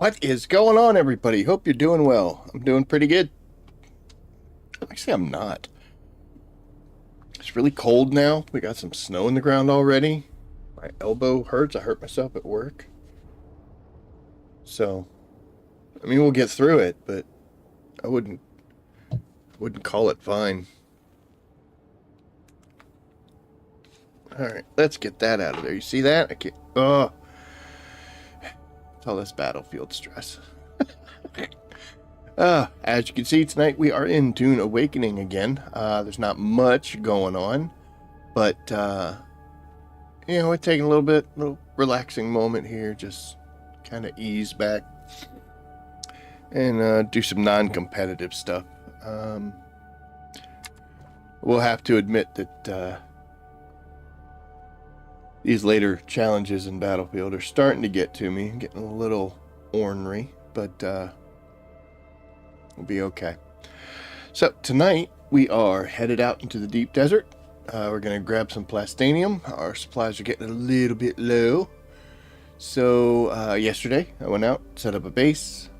What is going on, everybody? Hope you're doing well. I'm doing pretty good. Actually, I'm not. It's really cold now. We got some snow in the ground already. My elbow hurts. I hurt myself at work. So, I mean, we'll get through it, but I wouldn't call it fine. All right, let's get that out of there. You see that? I can't. Oh, it's all this battlefield stress. As you can see, tonight we are in Dune Awakening again. There's not much going on, but, we're taking a little relaxing moment here, just kind of ease back and do some non-competitive stuff. We'll have to admit that these later challenges in Battlefield are starting to get to me, getting a little ornery, but we'll be okay. So tonight we are headed out into the deep desert. We're going to grab some plastanium. Our supplies are getting a little bit low. So yesterday I went out, set up a base,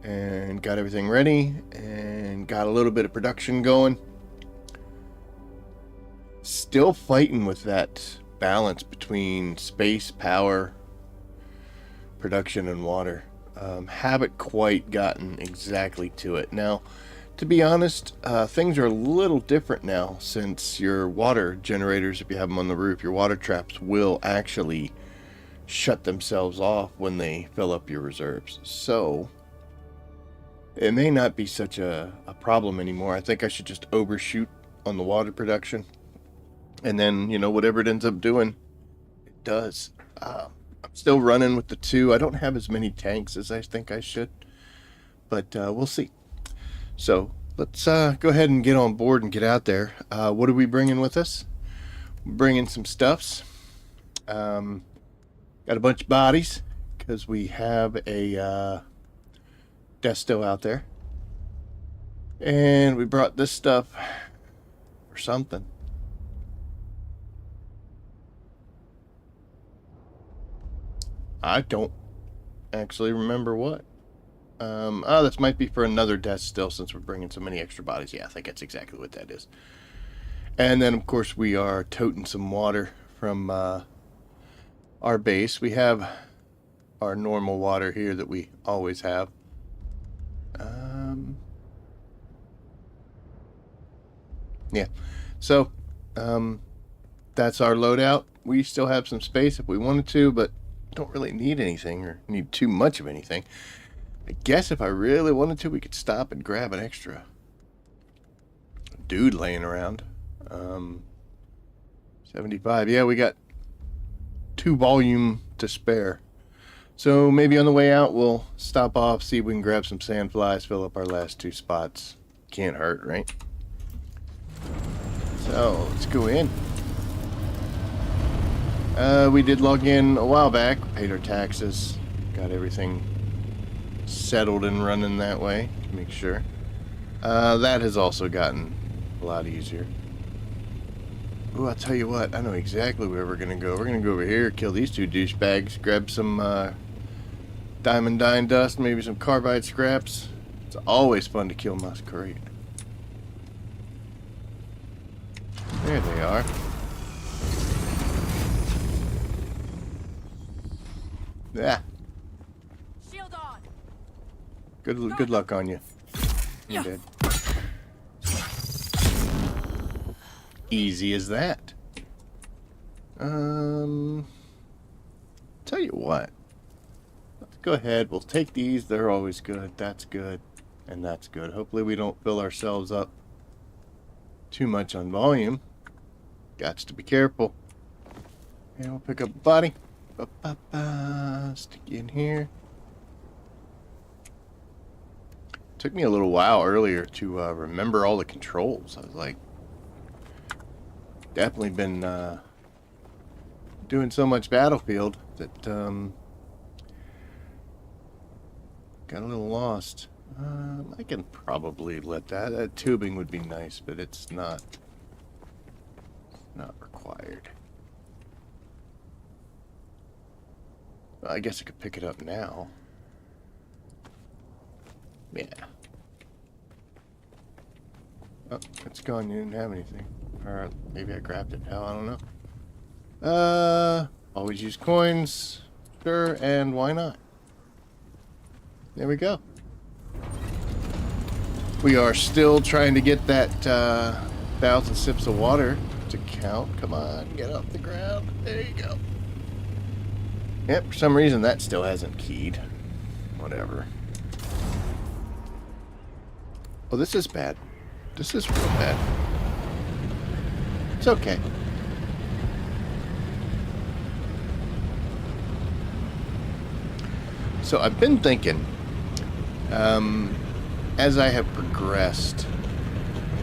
and got everything ready, and got a little bit of production going. Still fighting with that balance between space, power, production, and water. Haven't quite gotten exactly to it. Now, to be honest, things are a little different now, since your water generators, if you have them on the roof, your water traps will actually shut themselves off when they fill up your reserves. So it may not be such a problem anymore. I think I should just overshoot on the water production, and then, whatever it ends up doing, it does. I'm still running with the two. I don't have as many tanks as I think I should, but we'll see. So let's go ahead and get on board and get out there. What are we bringing with us? We're bringing some stuffs. Got a bunch of bodies, because we have a desto out there. And we brought this stuff for something. I don't actually remember what. This might be for another death still, since we're bringing so many extra bodies. Yeah, I think that's exactly what that is. And then, of course, we are toting some water from our base. We have our normal water here that we always have. Yeah. So, that's our loadout. We still have some space if we wanted to, but don't really need anything or need too much of anything. I guess if I really wanted to, we could stop and grab an extra dude laying around. 75. Yeah, we got 2 volume to spare. So maybe on the way out, we'll stop off, see if we can grab some sandflies, fill up our last 2 spots. Can't hurt, right? So let's go in. We did log in a while back, paid our taxes, got everything settled and running that way to make sure. That has also gotten a lot easier. Ooh, I'll tell you what, I know exactly where we're gonna go. We're gonna go over here, kill these 2 douchebags, grab some diamond dine dust, maybe some carbide scraps. It's always fun to kill muscarine. There they are. Yeah. Shield on. Good luck on you. You're dead. Easy as that. Tell you what. Let's go ahead. We'll take these. They're always good. That's good. And that's good. Hopefully we don't fill ourselves up too much on volume. Gots to be careful. And we'll pick up a body. Stick you in here. Took me a little while earlier to remember all the controls. I was like, definitely been doing so much Battlefield that got a little lost. I can probably let that tubing would be nice, but it's not required. I guess I could pick it up now. Yeah. Oh, it's gone. You didn't have anything. Or maybe I grabbed it. Hell, I don't know. Always use coins. Sure, and why not? There we go. We are still trying to get that 1,000 sips of water to count. Come on, get off the ground. There you go. Yep, for some reason that still hasn't keyed. Whatever. Oh, this is bad. This is real bad. It's okay. So I've been thinking, as I have progressed,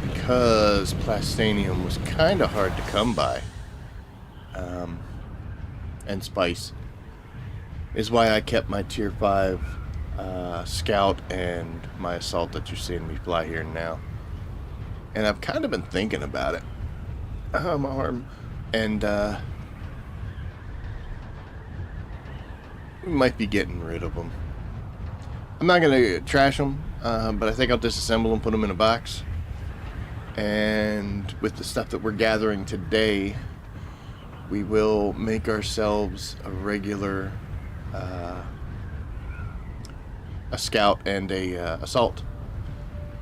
because Plastanium was kind of hard to come by, and Spice, is why I kept my Tier 5 Scout and my Assault that you're seeing me fly here now. And I've kind of been thinking about it. My arm. And we might be getting rid of them. I'm not going to trash them, but I think I'll disassemble them, put them in a box. And with the stuff that we're gathering today, we will make ourselves a regular a Scout and a Assault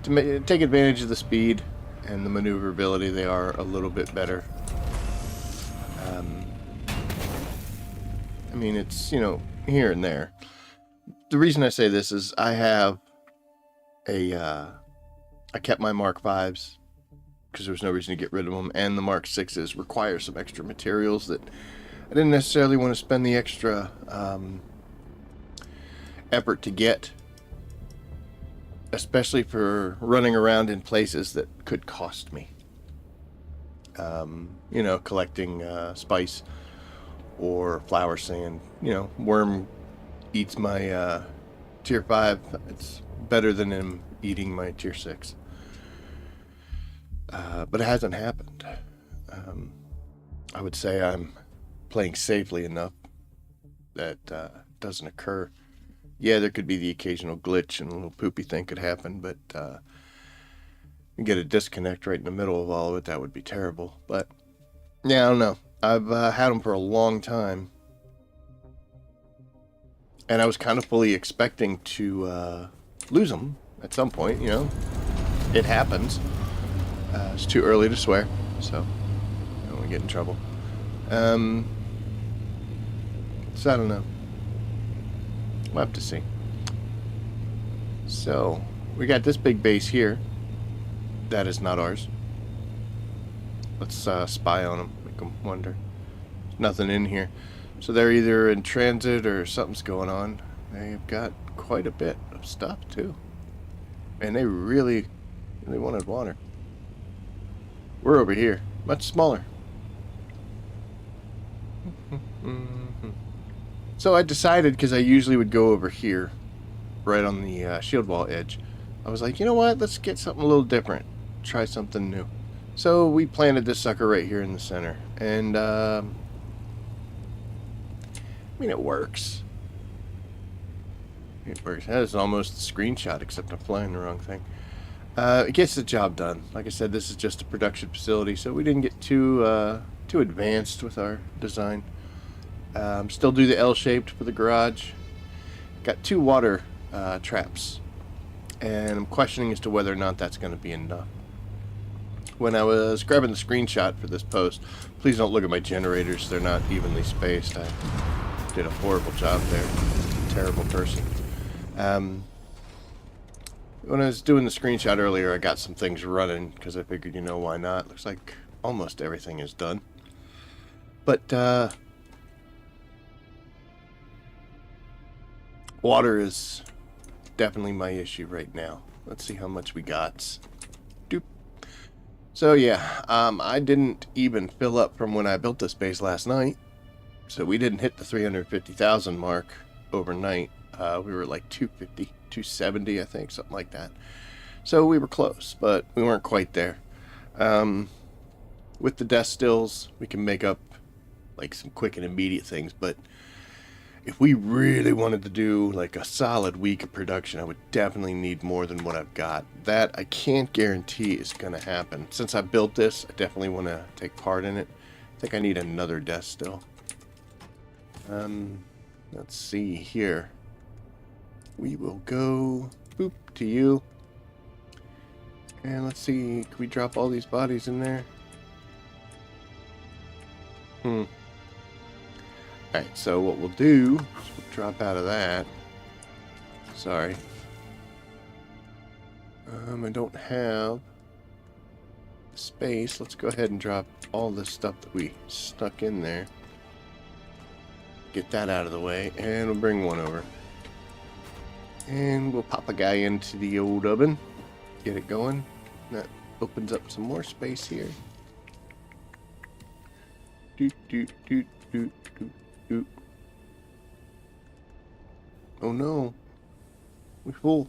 to take advantage of the speed and the maneuverability. They are a little bit better. I mean, it's, you know, here and there. The reason I say this is I have I kept my Mark 5s because there was no reason to get rid of them, and the Mark 6s require some extra materials that I didn't necessarily want to spend the extra effort to get, especially for running around in places that could cost me. You know, collecting spice or flower sand. You know, worm eats my Tier 5. It's better than him eating my Tier 6. But it hasn't happened. I would say I'm playing safely enough that doesn't occur. Yeah, there could be the occasional glitch and a little poopy thing could happen, but you get a disconnect right in the middle of all of it, that would be terrible. But yeah, I don't know. I've had them for a long time, and I was kind of fully expecting to lose them at some point. You know, it happens. It's too early to swear, so I don't want to get in trouble. So I don't know. We'll have to see. So we got this big base here. That is not ours. Let's spy on them, make them wonder. There's nothing in here. So they're either in transit or something's going on. They've got quite a bit of stuff too. And they really wanted water. We're over here, much smaller. So I decided, because I usually would go over here, right on the shield wall edge. I was like, you know what, let's get something a little different. Try something new. So we planted this sucker right here in the center. And, I mean, it works. It works. That is almost a screenshot, except I'm flying the wrong thing. It gets the job done. Like I said, this is just a production facility, so we didn't get too advanced with our design. Still do the L-shaped for the garage. Got 2 water traps, and I'm questioning as to whether or not that's going to be enough. When I was grabbing the screenshot for this post, please don't look at my generators. They're not evenly spaced. I did a horrible job there. Terrible person. When I was doing the screenshot earlier, I got some things running because I figured, you know, why not? Looks like almost everything is done. But water is definitely my issue right now. Let's see how much we got. Doop. So yeah, I didn't even fill up from when I built this base last night. So we didn't hit the 350,000 mark overnight. We were like 250, 270, I think, something like that. So we were close, but we weren't quite there. With the death stills, we can make up like some quick and immediate things, but if we really wanted to do like a solid week of production, I would definitely need more than what I've got. That I can't guarantee is going to happen. Since I built this, I definitely want to take part in it. I think I need another desk still. Let's see here. We will go boop to you. And let's see, can we drop all these bodies in there? Alright, so what we'll do is we'll drop out of that. Sorry. I don't have space. Let's go ahead and drop all this stuff that we stuck in there. Get that out of the way, and we'll bring one over. And we'll pop a guy into the old oven. Get it going. That opens up some more space here. Doot, doot, doot, doot, doot, doot. Oh no. We're full.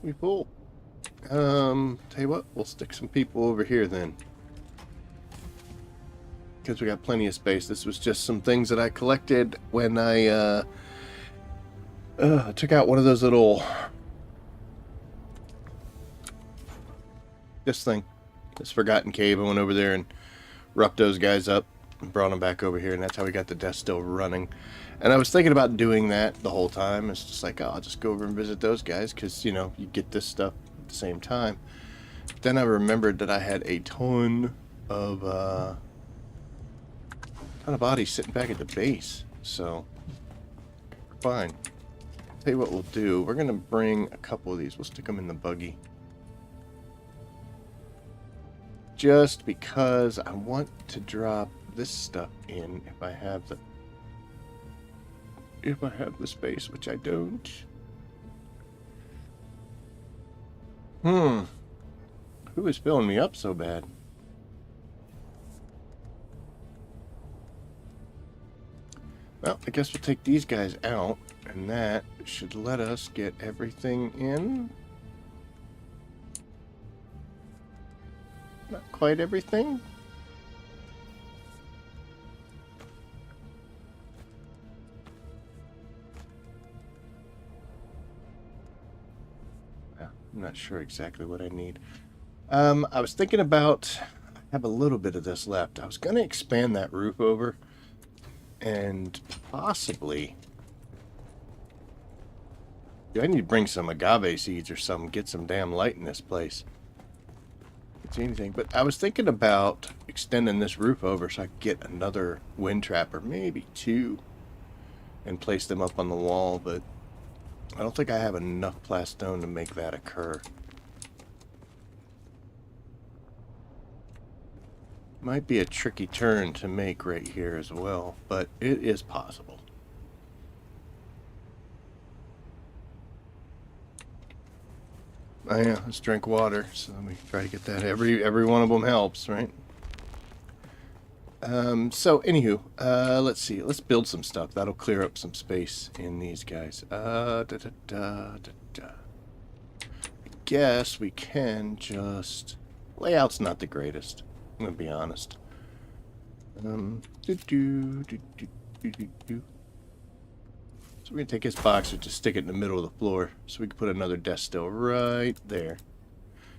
We're full. Tell you what, we'll stick some people over here then. Because we got plenty of space. This was just some things that I collected when I took out one of those little... This forgotten cave. I went over there and roughed those guys up and brought them back over here, and that's how we got the desk still running. And I was thinking about doing that the whole time. It's just like, oh, I'll just go over and visit those guys because, you know, you get this stuff at the same time. Then I remembered that I had a ton of bodies sitting back at the base, so fine. Tell you what we'll do. We're gonna bring a couple of these. We'll stick them in the buggy. Just because I want to drop this stuff in if I have the space, which I don't. Who is filling me up so bad? Well, I guess we'll take these guys out, and that should let us get everything in. Not quite everything. I'm not sure exactly what I need. I was thinking about, I have a little bit of this left. I was going to expand that roof over and possibly, I need to bring some agave seeds or something, get some damn light in this place. See anything, but I was thinking about extending this roof over so I could get another wind trap or maybe two and place them up on the wall, but I don't think I have enough plastone to make that occur. Might be a tricky turn to make right here as well, but it is possible. Oh yeah, let's drink water. So let me try to get that. Every one of them helps, right? So anywho, let's see. Let's build some stuff. That'll clear up some space in these guys. I guess we can just... Layout's not the greatest. I'm gonna be honest. So we're going to take this box and just stick it in the middle of the floor so we can put another desk still right there.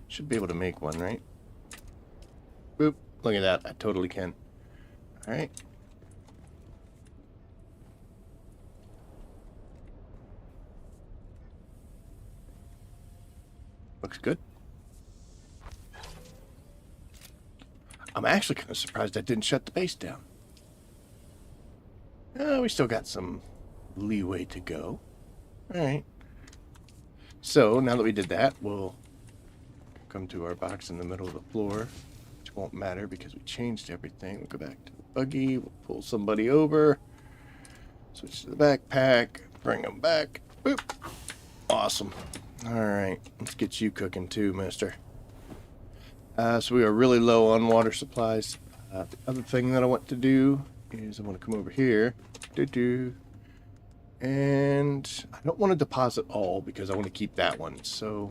Should be able to make one, right? Boop. Look at that. I totally can. Alright. Looks good. I'm actually kind of surprised I didn't shut the base down. We still got some leeway to go. Alright. So, now that we did that, we'll come to our box in the middle of the floor, which won't matter because we changed everything. We'll go back to the buggy, we'll pull somebody over, switch to the backpack, bring them back. Boop. Awesome. Alright, let's get you cooking too, mister. So we are really low on water supplies. The other thing that I want to do is I want to come over here. And I don't want to deposit all because I want to keep that one. So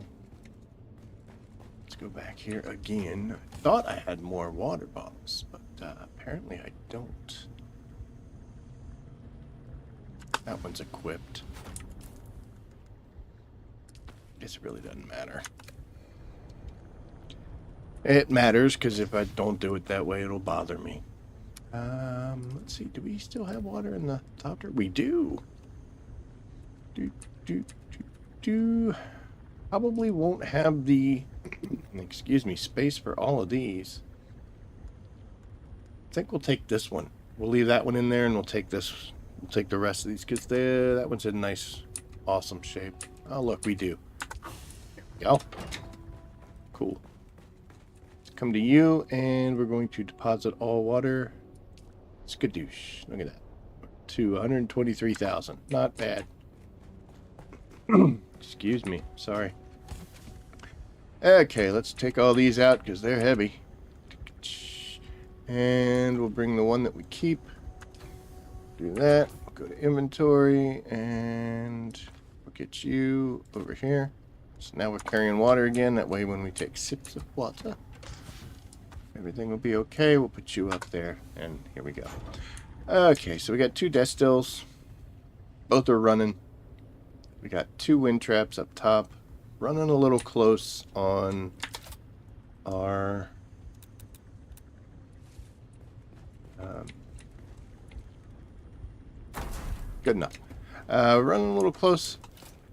let's go back here again. I thought I had more water bottles, but apparently I don't. That one's equipped. Guess it really doesn't matter. It matters because if I don't do it that way, it'll bother me. Let's see. Do we still have water in the topter? We do. Do. Probably won't have the, excuse me, space for all of these. I think we'll take this one. We'll leave that one in there, and we'll take this. We'll take the rest of these because that one's in nice, awesome shape. Oh, look, we do. There we go. Cool. Let's come to you, and we're going to deposit all water. Skadoosh. Look at that. To 123,000. Not bad. Excuse me. Sorry. Okay, let's take all these out because they're heavy. And we'll bring the one that we keep. Do that. We'll go to inventory and we'll get you over here. So now we're carrying water again. That way when we take sips of water, everything will be okay. We'll put you up there. And here we go. Okay, so we got 2 destills. Both are running. We got 2 wind traps up top. Running a little close on our good enough. Running a little close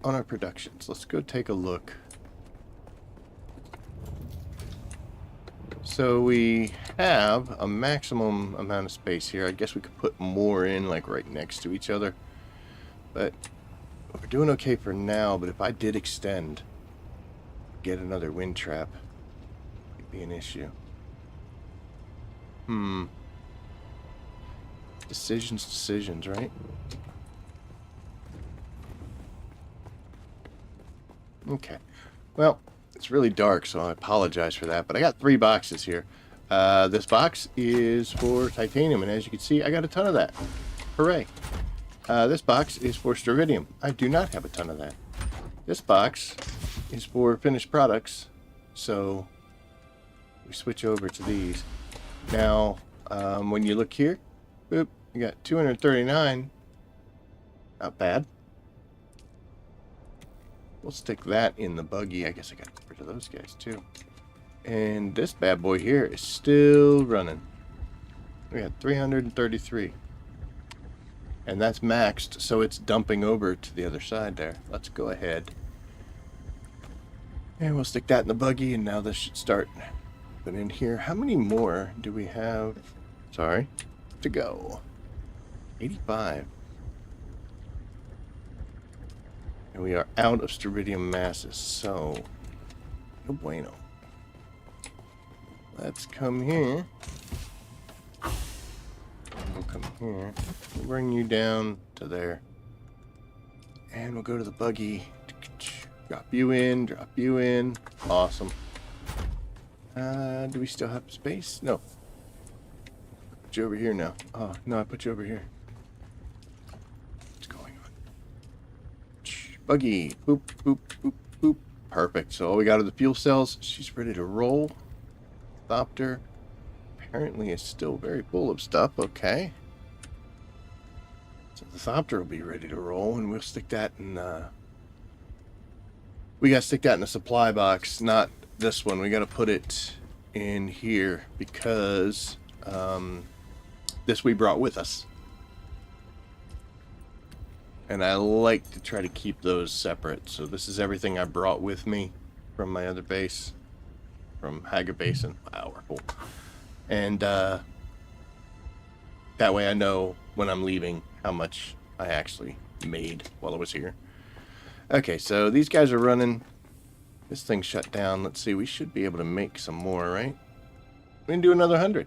on our productions. Let's go take a look. So we have a maximum amount of space here. I guess we could put more in, like right next to each other. But we're doing okay for now. But if I did extend, get another wind trap, it'd be an issue. Decisions, right? Okay. Well, it's really dark, so I apologize for that. But I got 3 boxes here. This box is for titanium, and as you can see, I got a ton of that. Hooray. This box is for stridium. I do not have a ton of that. This box is for finished products, so we switch over to these. Now, when you look here, boop, you got 239. Not bad. We'll stick that in the buggy. I guess I got to get rid of those guys too. And this bad boy here is still running. We got 333. And that's maxed, so it's dumping over to the other side there. Let's go ahead. And we'll stick that in the buggy, and now this should start. But in here, how many more do we have? Sorry, to go. 85. And we are out of stridium masses, so no bueno. Let's come here. We'll come here. We'll bring you down to there. And we'll go to the buggy. Drop you in. Awesome. Do we still have space? No. Put you over here now. Oh, no, I put you over here. What's going on? Buggy. Boop, boop, boop, boop. Perfect. So all we got are the fuel cells. She's ready to roll. Stopped her. Apparently it's still very full of stuff. Okay. So the Thopter will be ready to roll, and we'll stick that in, we gotta stick that in a supply box, not this one. We gotta put it in here because, this we brought with us. And I like to try to keep those separate. So this is everything I brought with me from my other base, from Haga Basin. Wow, we're full. And that way I know when I'm leaving how much I actually made while I was here. Okay, so these guys are running. This thing shut down. Let's see, we should be able to make some more, right? We can do another 100.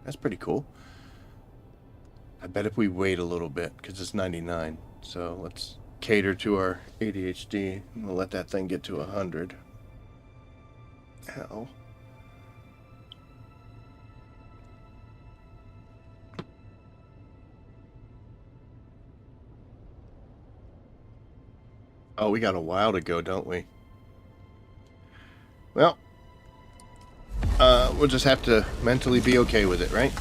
That's pretty cool. I bet if we wait a little bit, because it's 99. So let's cater to our ADHD and we'll let that thing get to 100. Ow. Oh, we got a while to go, don't we? Well, we'll just have to mentally be okay with it, right?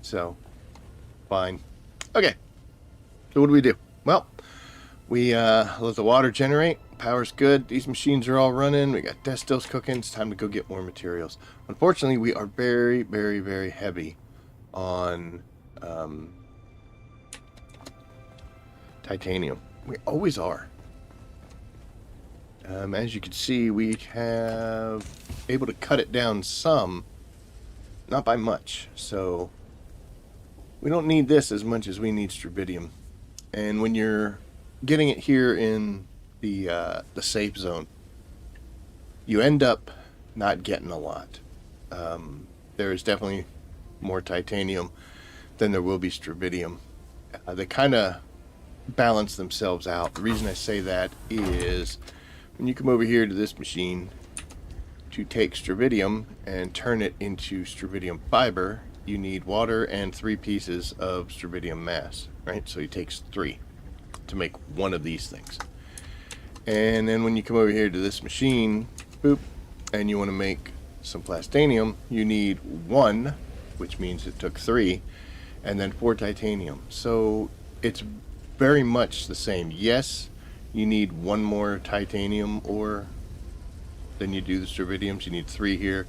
So, fine. Okay. So what do? Well, we let the water generate. Power's good. These machines are all running. We got destills cooking. It's time to go get more materials. Unfortunately, we are very, very, very heavy on titanium. We always are. As you can see, we have able to cut it down some, not by much. So we don't need this as much as we need strontium. And when you're getting it here in the safe zone, you end up not getting a lot. There is definitely more titanium than there will be strontium. They kind of balance themselves out. The reason I say that is when you come over here to this machine to take strontium and turn it into strontium fiber, you need water and 3 pieces of strontium mass, right? So it takes 3 to make one of these things. And then when you come over here to this machine, boop, and you want to make some plastanium, you need 1, which means it took 3, and then 4 titanium. So it's very much the same. Yes, you need 1 more titanium ore than you do the strontiums. You need 3 here,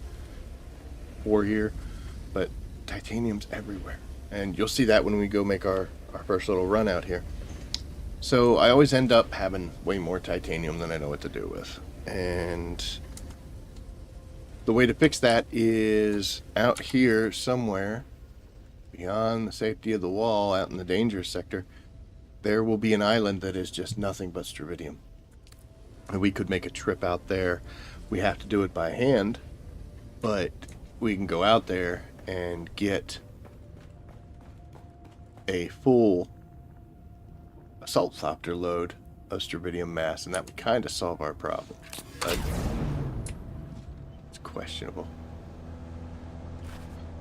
4 here, but titanium's everywhere. And you'll see that when we go make our first little run out here. So I always end up having way more titanium than I know what to do with. And the way to fix that is out here somewhere, beyond the safety of the wall, out in the dangerous sector, there will be an island that is just nothing but strontium. And we could make a trip out there. We have to do it by hand, but we can go out there and get a full assault copter load of strontium mass, and that would kind of solve our problem. But it's questionable.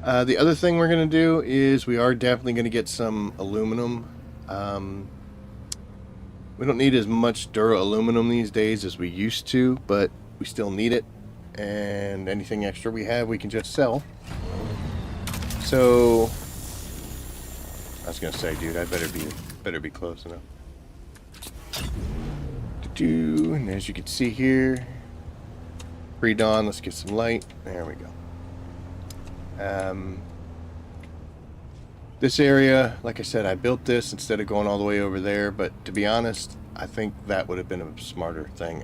The other thing we're going to do is we are definitely going to get some aluminum. We don't need as much dura aluminum these days as we used to, but we still need it. And anything extra we have, we can just sell. So I was gonna say, dude, I better be close enough. And as you can see here, pre-dawn. Let's get some light. There we go. This area, like I said, I built this instead of going all the way over there, but to be honest, I think that would have been a smarter thing.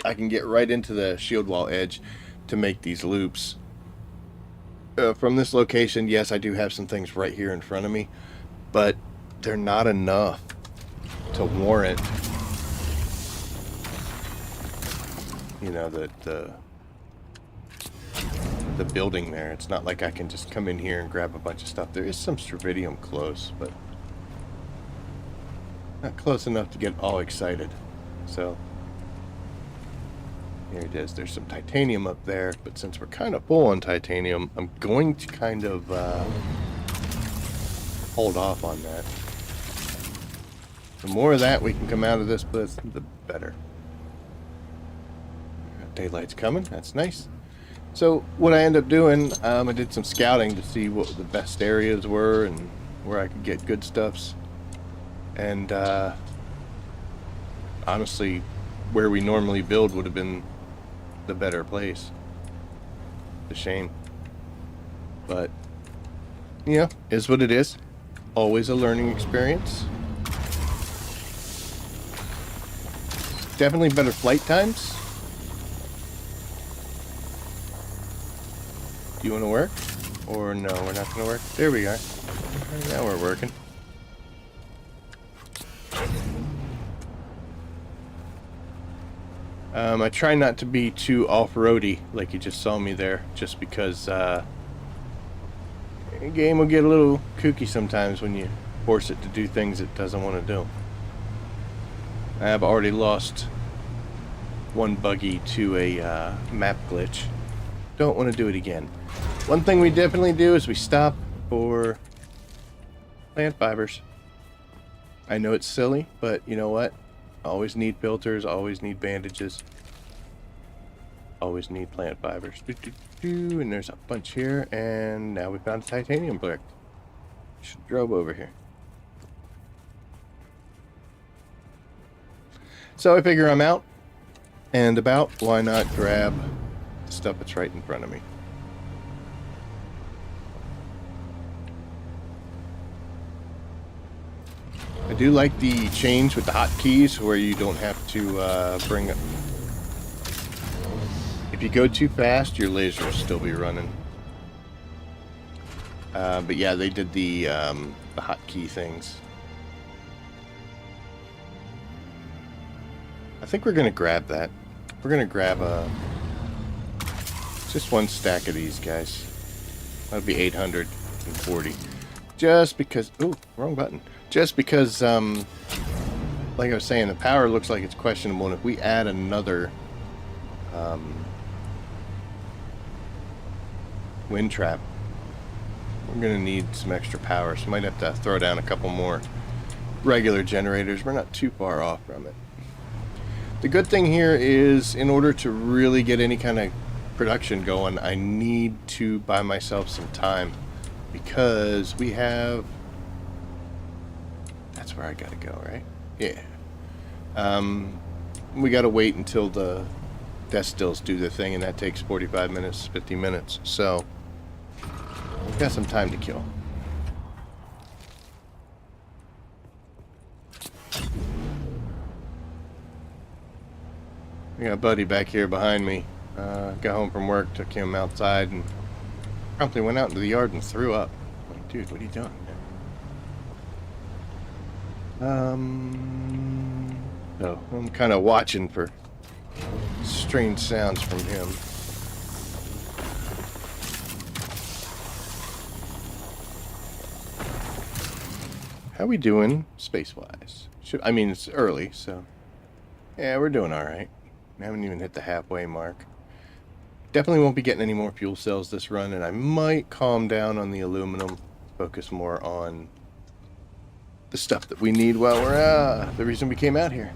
I can get right into the shield wall edge to make these loops. From this location, yes, I do have some things right here in front of me, but they're not enough to warrant, you know, the building there. It's not like I can just come in here and grab a bunch of stuff. There is some strontium close, but not close enough to get all excited. So here it is. There's some titanium up there, but since we're kind of full on titanium, I'm going to kind of hold off on that. The more of that we can come out of this place, the better. Daylight's coming. That's nice. So what I ended up doing, I did some scouting to see what the best areas were and where I could get good stuffs. And honestly, where we normally build would have been the better place. It's a shame. But, you know, is what it is. Always a learning experience. Definitely better flight times. You want to work? Or no, we're not going to work? There we are. Now we're working. I try not to be too off-roady like you just saw me there, just because the game will get a little kooky sometimes when you force it to do things it doesn't want to do. I have already lost one buggy to a map glitch. Don't want to do it again. One thing we definitely do is we stop for plant fibers. I know it's silly, but you know what? Always need filters, always need bandages. Always need plant fibers. And there's a bunch here, and now we found a titanium brick. Should have drove over here. So I figure I'm out and about. Why not grab the stuff that's right in front of me? I do like the change with the hotkeys where you don't have to bring up. If you go too fast, your laser will still be running. But yeah, they did the hotkey things. I think we're going to grab that. We're going to grab just one stack of these guys. That'll be 840. Just because... Ooh, wrong button. Just because, like I was saying, the power looks like it's questionable. And if we add another wind trap, we're going to need some extra power. So might have to throw down a couple more regular generators. We're not too far off from it. The good thing here is, in order to really get any kind of production going, I need to buy myself some time, because we have... That's where I gotta go, right? Yeah. We gotta wait until the death stills do the thing, and that takes 45 minutes, 50 minutes. So, we've got some time to kill. I got a buddy back here behind me. Got home from work, took him outside, and promptly went out into the yard and threw up. Like, dude, what are you doing? So I'm kind of watching for strange sounds from him. How we doing space-wise? I mean, it's early, so yeah, we're doing all right. I haven't even hit the halfway mark. Definitely won't be getting any more fuel cells this run, and I might calm down on the aluminum, focus more on the stuff that we need while we're the reason we came out here.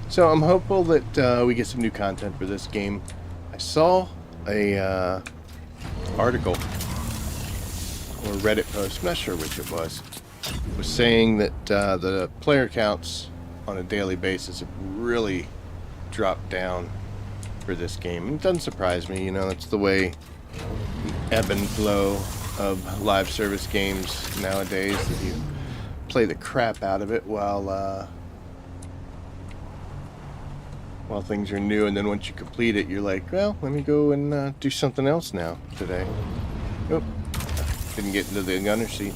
So I'm hopeful that we get some new content for this game. I saw a article or Reddit post, I'm not sure which it was saying that the player counts on a daily basis have really dropped down for this game. It doesn't surprise me, you know, it's the way ebb and flow of live service games nowadays, that you play the crap out of it while things are new, and then once you complete it, you're like, well, let me go and do something else now today. Nope, didn't get into the gunner seat.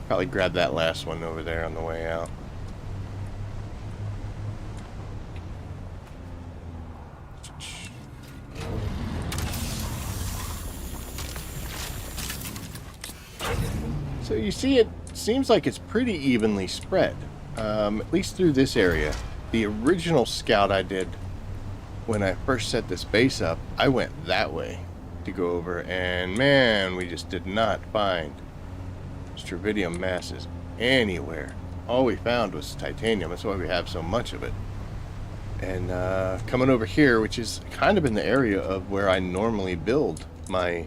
Probably grab that last one over there on the way out. So you see, it seems like it's pretty evenly spread, at least through this area. The original scout I did when I first set this base up, I went that way to go over, and man, we just did not find Stravidium masses anywhere. All we found was titanium. That's why we have so much of it. And coming over here, which is kind of in the area of where I normally build my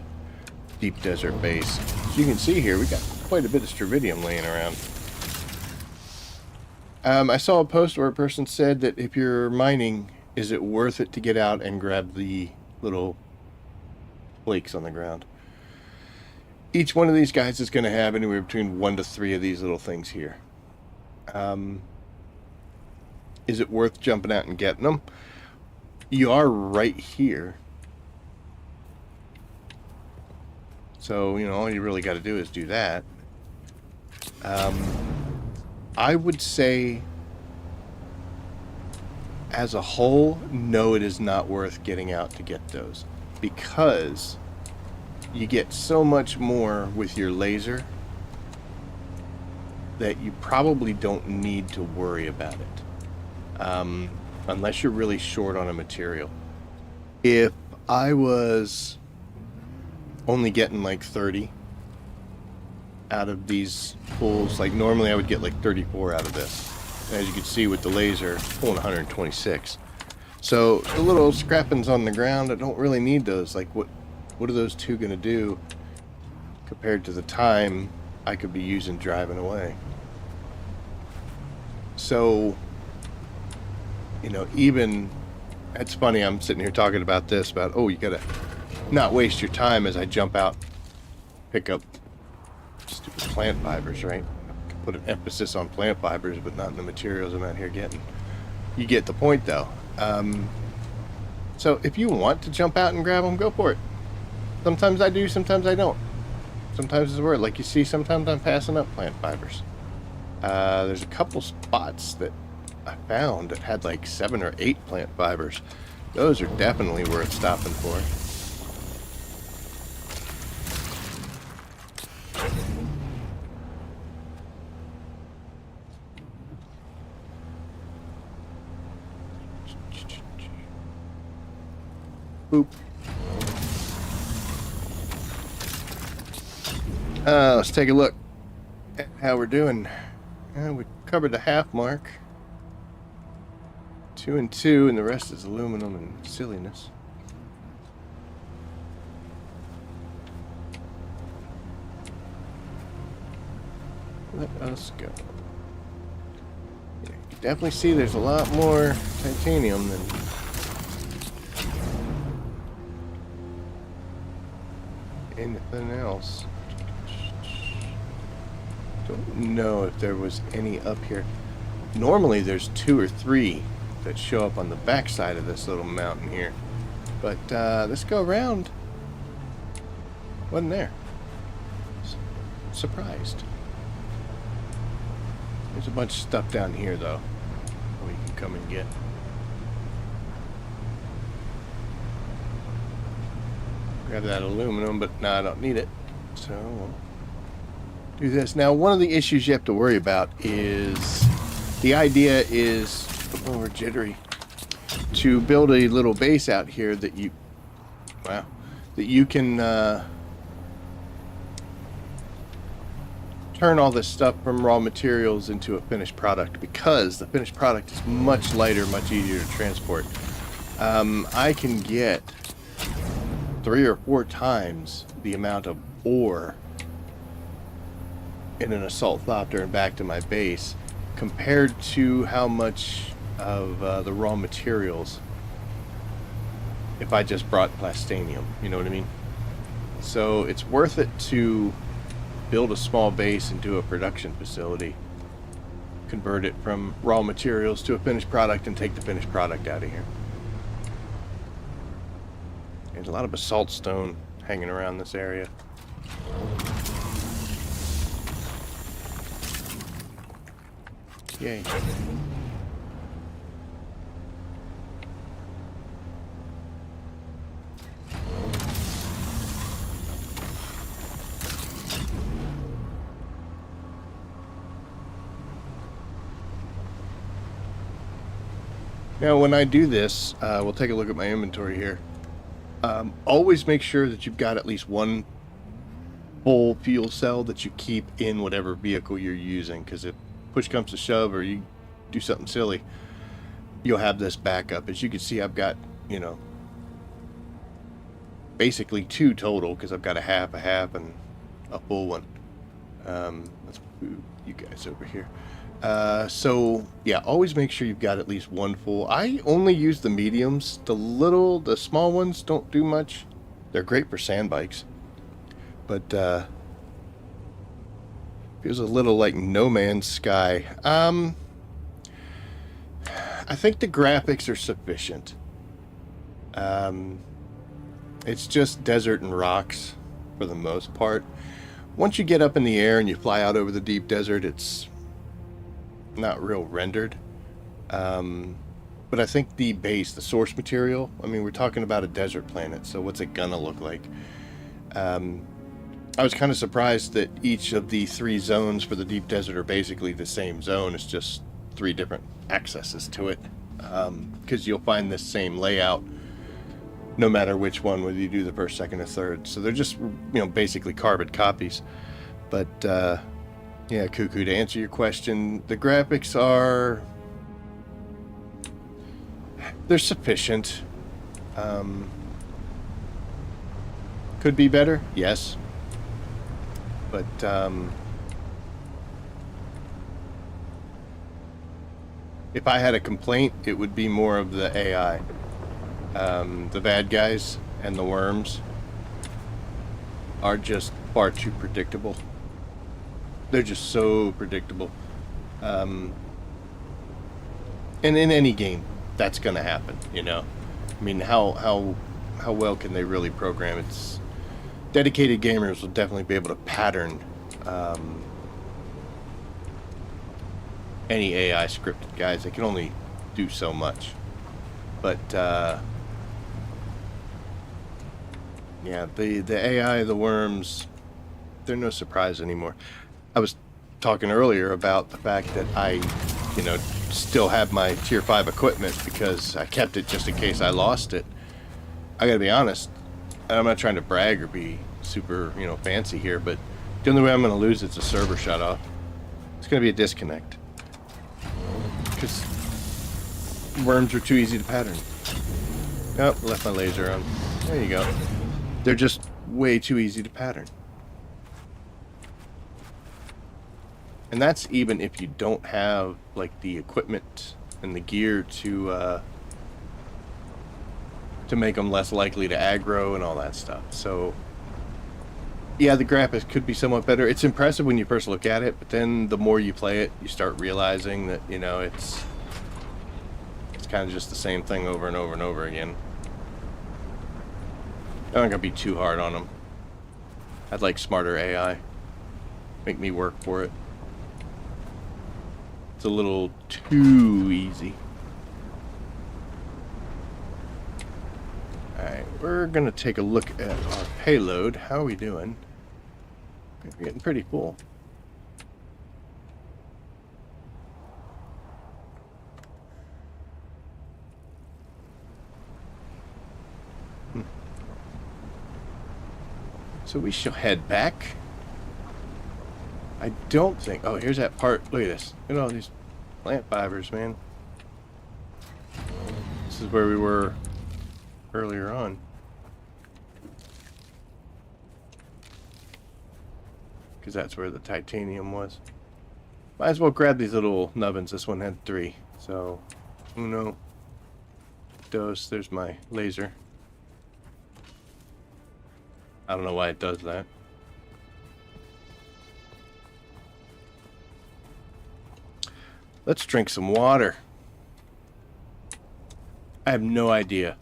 deep desert base, as you can see here, we got quite a bit of Stravidium laying around. I saw a post where a person said that if you're mining, is it worth it to get out and grab the little flakes on the ground? Each one of these guys is going to have anywhere between 1 to 3 of these little things here. Is it worth jumping out and getting them? You are right here. So, you know, all you really got to do is do that. I would say, as a whole, no, it is not worth getting out to get those, because you get so much more with your laser that you probably don't need to worry about it, unless you're really short on a material. If I was only getting like 30 out of these pulls. Like normally I would get like 34 out of this. And as you can see with the laser, pulling 126. So the little scrappings on the ground, I don't really need those. Like what are those two going to do compared to the time I could be using driving away? So, you know, even, it's funny, I'm sitting here talking about this, about, oh, you gotta not waste your time as I jump out, pick up stupid plant fibers, right? I can put an emphasis on plant fibers, but not in the materials I'm out here getting. You get the point, though. So if you want to jump out and grab them, go for it. Sometimes I do, sometimes I don't. Sometimes it's worth it. Like you see, sometimes I'm passing up plant fibers. There's a couple spots that I found that had like 7 or 8 plant fibers. Those are definitely worth stopping for. Boop. Let's take a look at how we're doing. We covered the half mark. 2 and 2, and the rest is aluminum and silliness. Let us go. Yeah, you can definitely see there's a lot more titanium than anything else. Don't know if there was any up here. Normally there's 2 or 3 that show up on the back side of this little mountain here, but this go around wasn't there. Surprised. There's a bunch of stuff down here though we can come and get. Grab that aluminum, but no, I don't need it, so we'll do this. Now, one of the issues you have to worry about is the idea is, oh, we're jittery, to build a little base out here that you, wow, that you can turn all this stuff from raw materials into a finished product, because the finished product is much lighter, much easier to transport. I can get 3 or 4 times the amount of ore in an assault thopter and back to my base compared to how much of the raw materials if I just brought plastanium, you know what I mean? So it's worth it to build a small base and do a production facility, convert it from raw materials to a finished product, and take the finished product out of here. There's a lot of basalt stone hanging around this area. Yay. Now, when I do this, we'll take a look at my inventory here. Always make sure that you've got at least one full fuel cell that you keep in whatever vehicle you're using, because if push comes to shove or you do something silly, you'll have this backup. As you can see, I've got, you know, basically 2 total, because I've got a half, and a full one. Let's move you guys over here. So yeah, always make sure you've got at least one full. I only use the mediums. The small ones don't do much. They're great for sand bikes, but feels a little like No Man's Sky. I think the graphics are sufficient. It's just desert and rocks for the most part. Once you get up in the air and you fly out over the deep desert, it's not real rendered. But I think the base, the source material, I mean, we're talking about a desert planet, so what's it gonna look like? I was kind of surprised that each of the 3 zones for the deep desert are basically the same zone. It's just 3 different accesses to it, because you'll find this same layout no matter which one, whether you do the first, second, or third. So they're just, basically carbon copies. But yeah, Cuckoo, to answer your question, the graphics they're sufficient. Could be better, yes. But if I had a complaint, it would be more of the AI. The bad guys and the worms are just far too predictable. They're just so predictable. And in any game, that's going to happen, I mean, how well can they really program? It's dedicated gamers will definitely be able to pattern any AI scripted guys. They can only do so much. But yeah, the AI, the worms, they're no surprise anymore. I was talking earlier about the fact that I, still have my tier 5 equipment because I kept it just in case I lost it. I gotta be honest, and I'm not trying to brag or be super, fancy here, but the only way I'm gonna lose it's a server shut off. It's gonna be a disconnect. Because worms are too easy to pattern. Oh, left my laser on. There you go. They're just way too easy to pattern. And that's even if you don't have like the equipment and the gear to make them less likely to aggro and all that stuff. So yeah, the graphics could be somewhat better. It's impressive when you first look at it, but then the more you play it, you start realizing that, it's kind of just the same thing over and over and over again. I'm not gonna be too hard on them. I'd like smarter AI. Make me work for it. It's a little too easy. Alright, we're gonna take a look at our payload. How are we doing? We're getting pretty full. So we shall head back. I don't think... Oh, here's that part. Look at this. Look at all these plant fibers, man. This is where we were earlier on. Because that's where the titanium was. Might as well grab these little nubbins. This one had 3. So, uno, dos. There's my laser. I don't know why it does that. Let's drink some water. I have no idea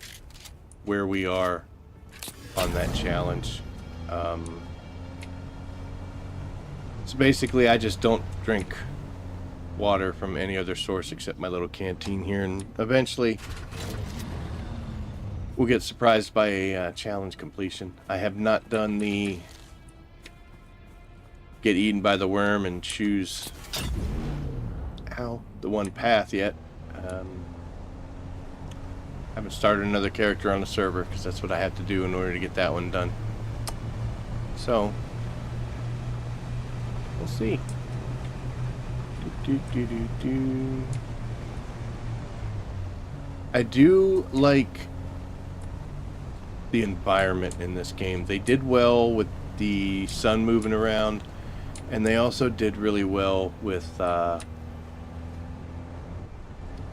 where we are on that challenge. So basically, I just don't drink water from any other source except my little canteen here, and eventually we'll get surprised by a challenge completion. I have not done the get eaten by the worm and choose the one path yet. Haven't started another character on the server because that's what I have to do in order to get that one done. So we'll see. I do like the environment in this game. They did well with the sun moving around, and they also did really well with the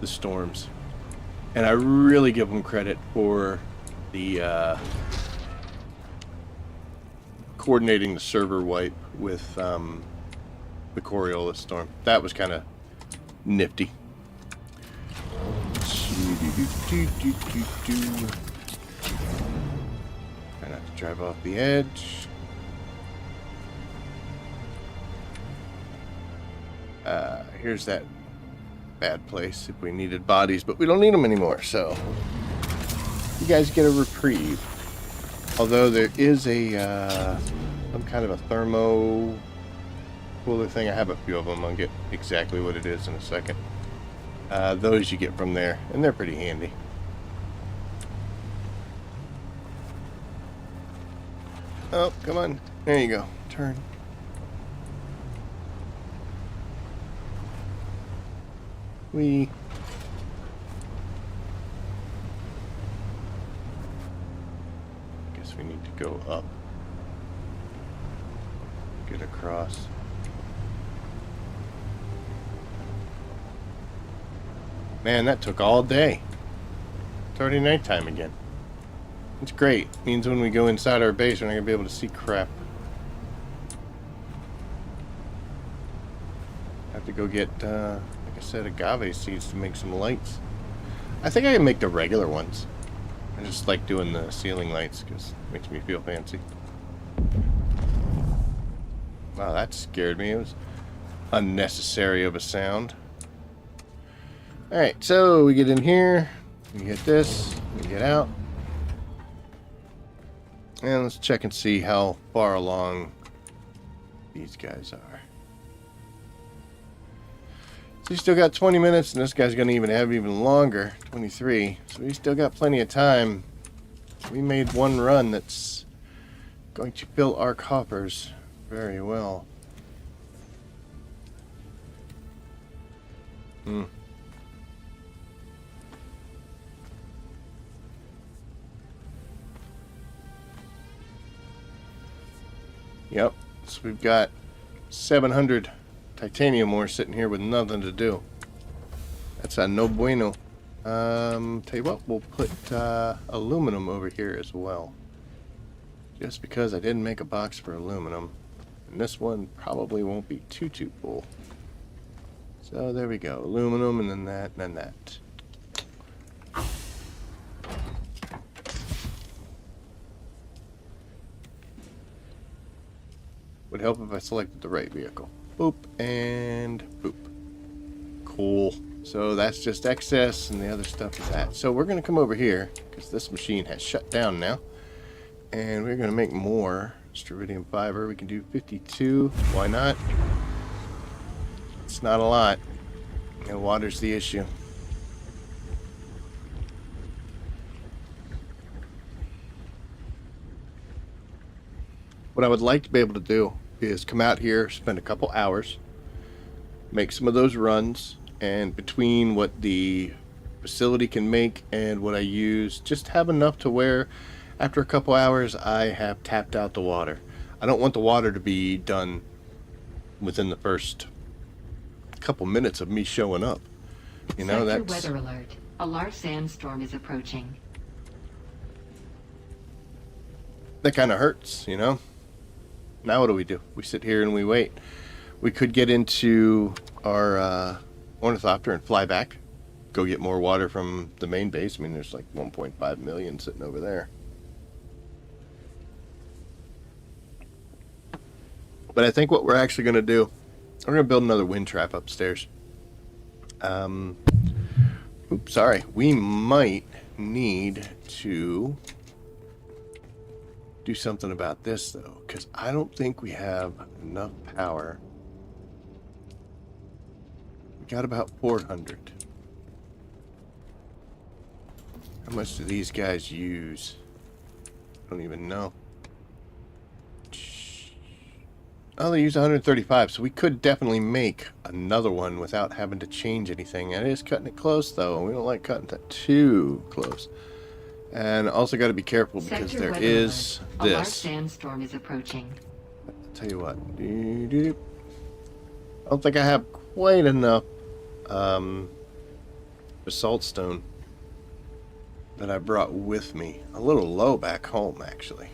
storms. And I really give them credit for the coordinating the server wipe with the Coriolis storm. That was kind of nifty. Try not to drive off the edge. Here's that bad place if we needed bodies, but we don't need them anymore, so you guys get a reprieve. Although there is a some kind of a thermo cooler thing. I have a few of them. I'll get exactly what it is in a second. Those you get from there, and they're pretty handy. Oh, come on. There you go. Turn. We. Guess we need to go up. Get across. Man, that took all day. It's already nighttime again. It's great. Means when we go inside our base, we're not going to be able to see crap. Have to go get, like I said, agave seeds to make some lights. I think I can make the regular ones. I just like doing the ceiling lights because it makes me feel fancy. Wow, that scared me. It was unnecessary of a sound. Alright, so we get in here, we get this, we get out. And let's check and see how far along these guys are. So we still got 20 minutes, and this guy's going to even have even longer, 23. So we still got plenty of time. We made one run that's going to fill our coffers very well. Yep, so we've got 700 titanium ore sitting here with nothing to do. That's a no bueno. Tell you what, we'll put aluminum over here as well. Just because I didn't make a box for aluminum. And this one probably won't be too full. So there we go. Aluminum, and then that, and then that. Would help if I selected the right vehicle. Boop, and boop. Cool. So that's just excess, and the other stuff is that. So we're going to come over here, because this machine has shut down now. And we're going to make more strontium fiber. We can do 52. Why not? It's not a lot. And water's the issue. What I would like to be able to do is come out here, spend a couple hours, make some of those runs, and between what the facility can make and what I use, just have enough to where after a couple hours I have tapped out the water. I don't want the water to be done within the first couple minutes of me showing up. You know, Sector that's... weather alert. A large sandstorm is approaching. That kind of hurts, you know? Now what do? We sit here and we wait. We could get into our ornithopter and fly back. Go get more water from the main base. I mean, there's like 1.5 million sitting over there. But I think what we're actually going to do, we're going to build another wind trap upstairs. Oops, sorry. We might need to do something about this, though, because I don't think we have enough power. We got about 400. How much do these guys use? I don't even know. Oh, they use 135, so we could definitely make another one without having to change anything. It is cutting it close, though. We don't like cutting that too close. And also got to be careful because Sector there weather is alert. A large this. sandstorm is approaching. I'll tell you what. I don't think I have quite enough basalt stone that I brought with me. A little low back home, actually.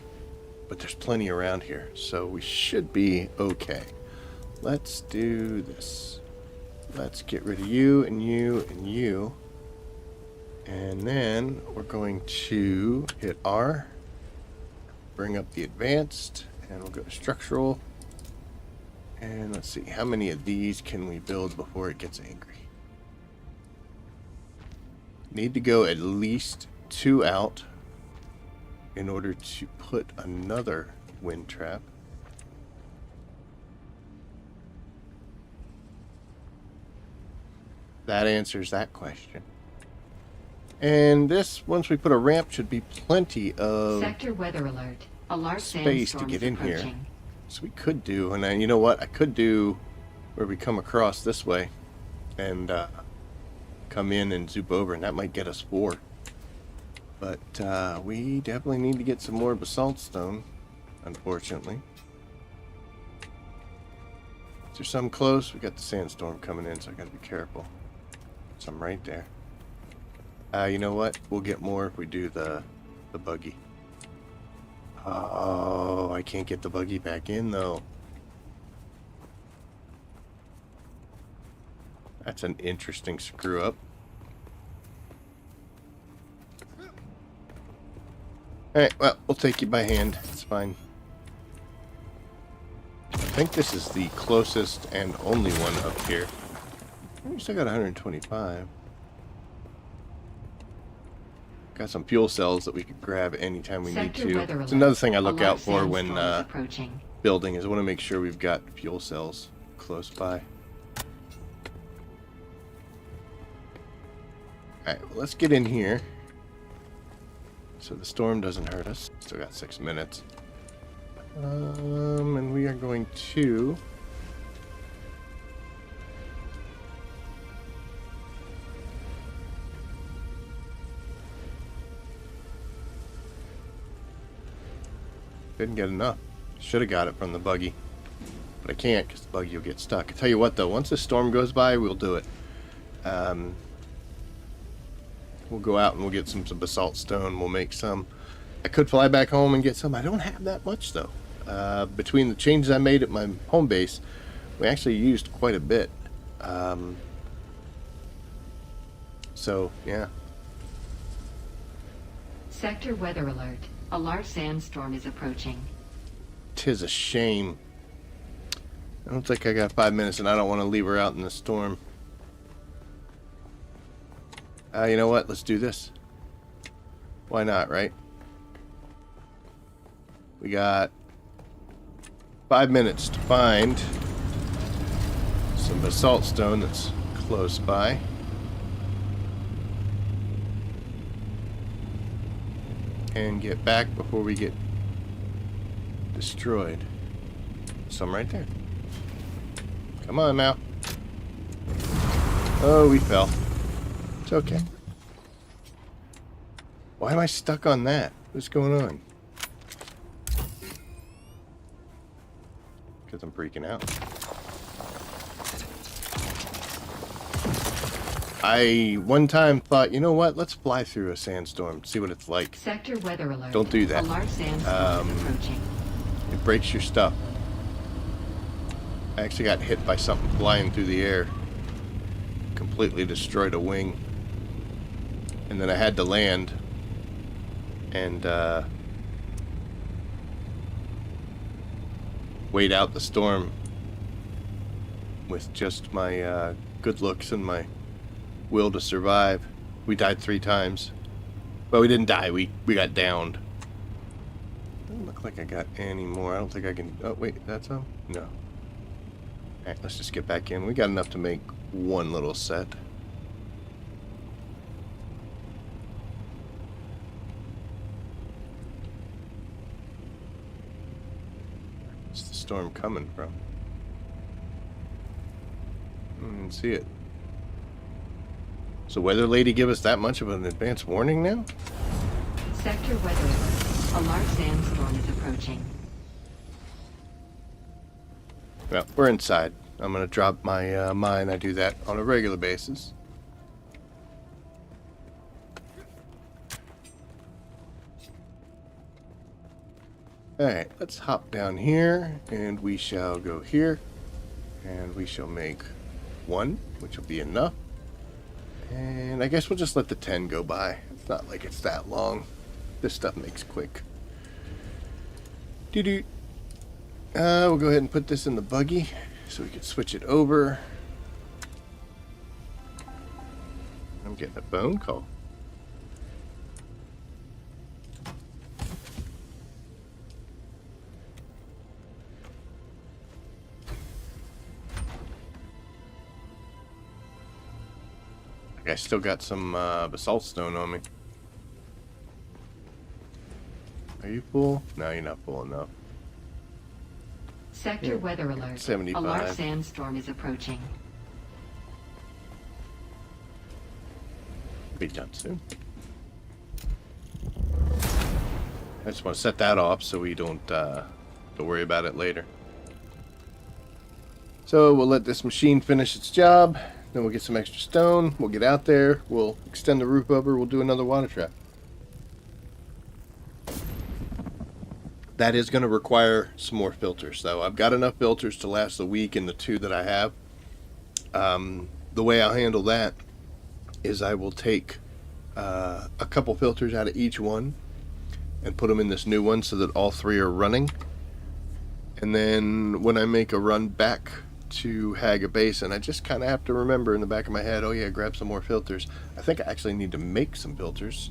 But there's plenty around here, so we should be okay. Let's do this. Let's get rid of you and you and you. And then we're going to hit R, bring up the advanced, and we'll go to structural. And let's see, how many of these can we build before it gets angry? Need to go at least 2 out in order to put another wind trap. That answers that question. And this, once we put a ramp, should be plenty of... Sector weather alert. A large space to sandstorm get is in here. approaching. So we could do, and then, you know what? I could do where we come across this way and come in and zoop over, and that might get us 4. But we definitely need to get some more basalt stone, unfortunately. Is there some close? We got the sandstorm coming in, so I gotta be careful. Some right there. You know what? We'll get more if we do the buggy. Oh, I can't get the buggy back in though. That's an interesting screw up. Alright, well, we'll take you by hand. It's fine. I think this is the closest and only one up here. We still got 125. Got some fuel cells that we could grab anytime we need to. It's another thing I look out for when building is I want to make sure we've got fuel cells close by. Alright, well, let's get in here so the storm doesn't hurt us. Still got 6 minutes. And we are going to didn't get enough. Should have got it from the buggy, but I can't because the buggy will get stuck. I tell you what though, once the storm goes by, we'll do it. We'll go out and we'll get some basalt stone. We'll make some. I could fly back home and get some. I don't have that much though. Between the changes I made at my home base, we actually used quite a bit. So yeah. Sector weather alert. A large sandstorm is approaching. 'Tis a shame. I don't think I got 5 minutes, and I don't want to leave her out in the storm. You know what? Let's do this. Why not, right? We got 5 minutes to find some basalt stone that's close by. And get back before we get destroyed. Some right there. Come on now. Oh, we fell. It's okay. Why am I stuck on that? What's going on? Because I'm freaking out. I one time thought, you know what? Let's fly through a sandstorm, see what it's like. Sector weather alert. Don't do that. A large sandstorm is approaching. It breaks your stuff. I actually got hit by something flying through the air. Completely destroyed a wing. And then I had to land. And wait out the storm with just my good looks and my will to survive. We died 3 times. Well, we didn't die. We got downed. Doesn't look like I got any more. I don't think I can. Oh wait, that's some? No. Alright, let's just get back in. We got enough to make one little set. Where's the storm coming from? I didn't see it. So weather lady give us that much of an advance warning now? Sector weather alert. A large sandstorm is approaching. Well, we're inside. I'm going to drop my mine. I do that on a regular basis. Alright, let's hop down here, and we shall go here, and we shall make 1, which will be enough. And I guess we'll just let the 10 go by. It's not like it's that long. This stuff makes quick. Doo-doo. We'll go ahead and put this in the buggy so we can switch it over. I'm getting a phone call. I still got some basalt stone on me. Are you full? No, you're not full enough. Sector weather alert. 75. A large sandstorm is approaching. Be done soon. I just want to set that off so we don't worry about it later. So we'll let this machine finish its job. Then we'll get some extra stone. We'll get out there. We'll extend the roof over. We'll do another water trap. That is going to require some more filters, though. I've got enough filters to last a week in the 2 that I have. The way I'll handle that is I will take a couple filters out of each one and put them in this new one so that all 3 are running. And then when I make a run back to Haga Basin, I just kind of have to remember in the back of my head, oh yeah, grab some more filters. I think I actually need to make some filters.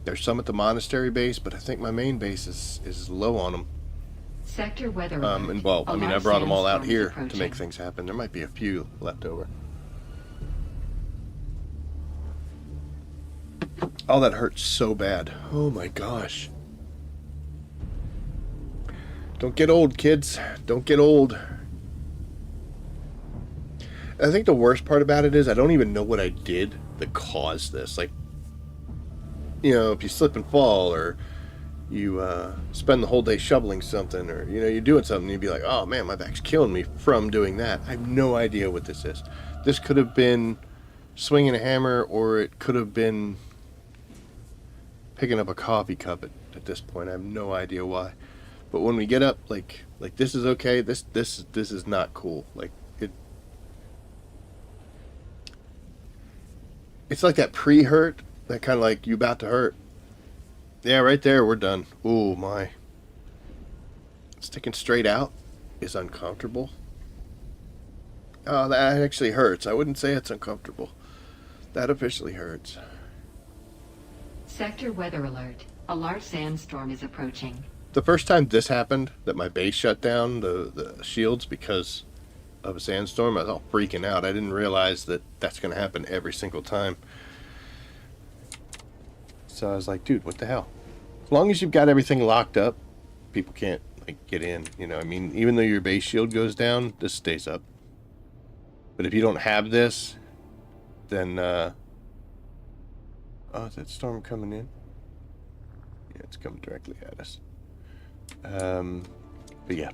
There's some at the monastery base, but I think my main base is low on them. Sector weather alert. And well, I mean, I brought them all out here to make approaching. things happen. There might be a few left over. Oh, that hurts so bad. Oh my gosh. Don't get old, kids. Don't get old. I think the worst part about it is I don't even know what I did that caused this. Like, you know, if you slip and fall, or you spend the whole day shoveling something, or, you know, you're doing something, you'd be like, oh man, my back's killing me from doing that. I have no idea what this is. This could have been swinging a hammer, or it could have been picking up a coffee cup at this point. I have no idea why. But when we get up, like this is okay. This is not cool. Like it's like that pre-hurt, that kind of like you about to hurt. Yeah, right there, we're done. Oh my. Sticking straight out is uncomfortable. Oh, that actually hurts. I wouldn't say it's uncomfortable. That officially hurts. Sector weather alert. A large sandstorm is approaching. The first time this happened, that my base shut down the shields because of a sandstorm, I was all freaking out. I didn't realize that that's going to happen every single time. So I was like, dude, what the hell? As long as you've got everything locked up, people can't like get in. You know, I mean, even though your base shield goes down, this stays up. But if you don't have this, then oh, is that storm coming in? Yeah, it's coming directly at us. But yeah,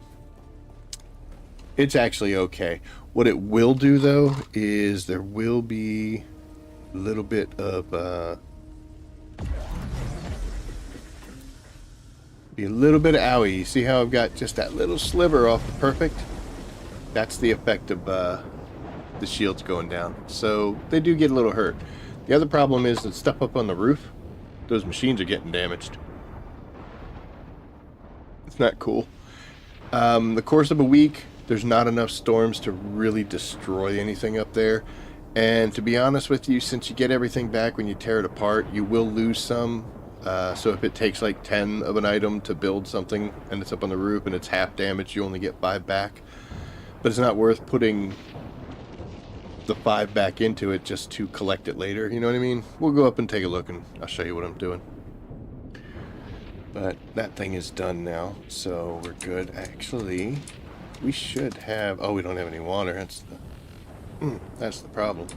it's actually okay. What it will do though is there will be a little bit of owie. You see how I've got just that little sliver off the perfect? That's the effect of the shields going down. So they do get a little hurt. The other problem is that stuff up on the roof, those machines are getting damaged. It's not cool. The course of a week, there's not enough storms to really destroy anything up there. And to be honest with you, since you get everything back when you tear it apart, you will lose some. So if it takes like 10 of an item to build something and it's up on the roof and it's half damaged, you only get 5 back. But it's not worth putting the 5 back into it just to collect it later. You know what I mean? We'll go up and take a look and I'll show you what I'm doing. But that thing is done now, so we're good. Actually, we should have... Oh, we don't have any water. That's the problem.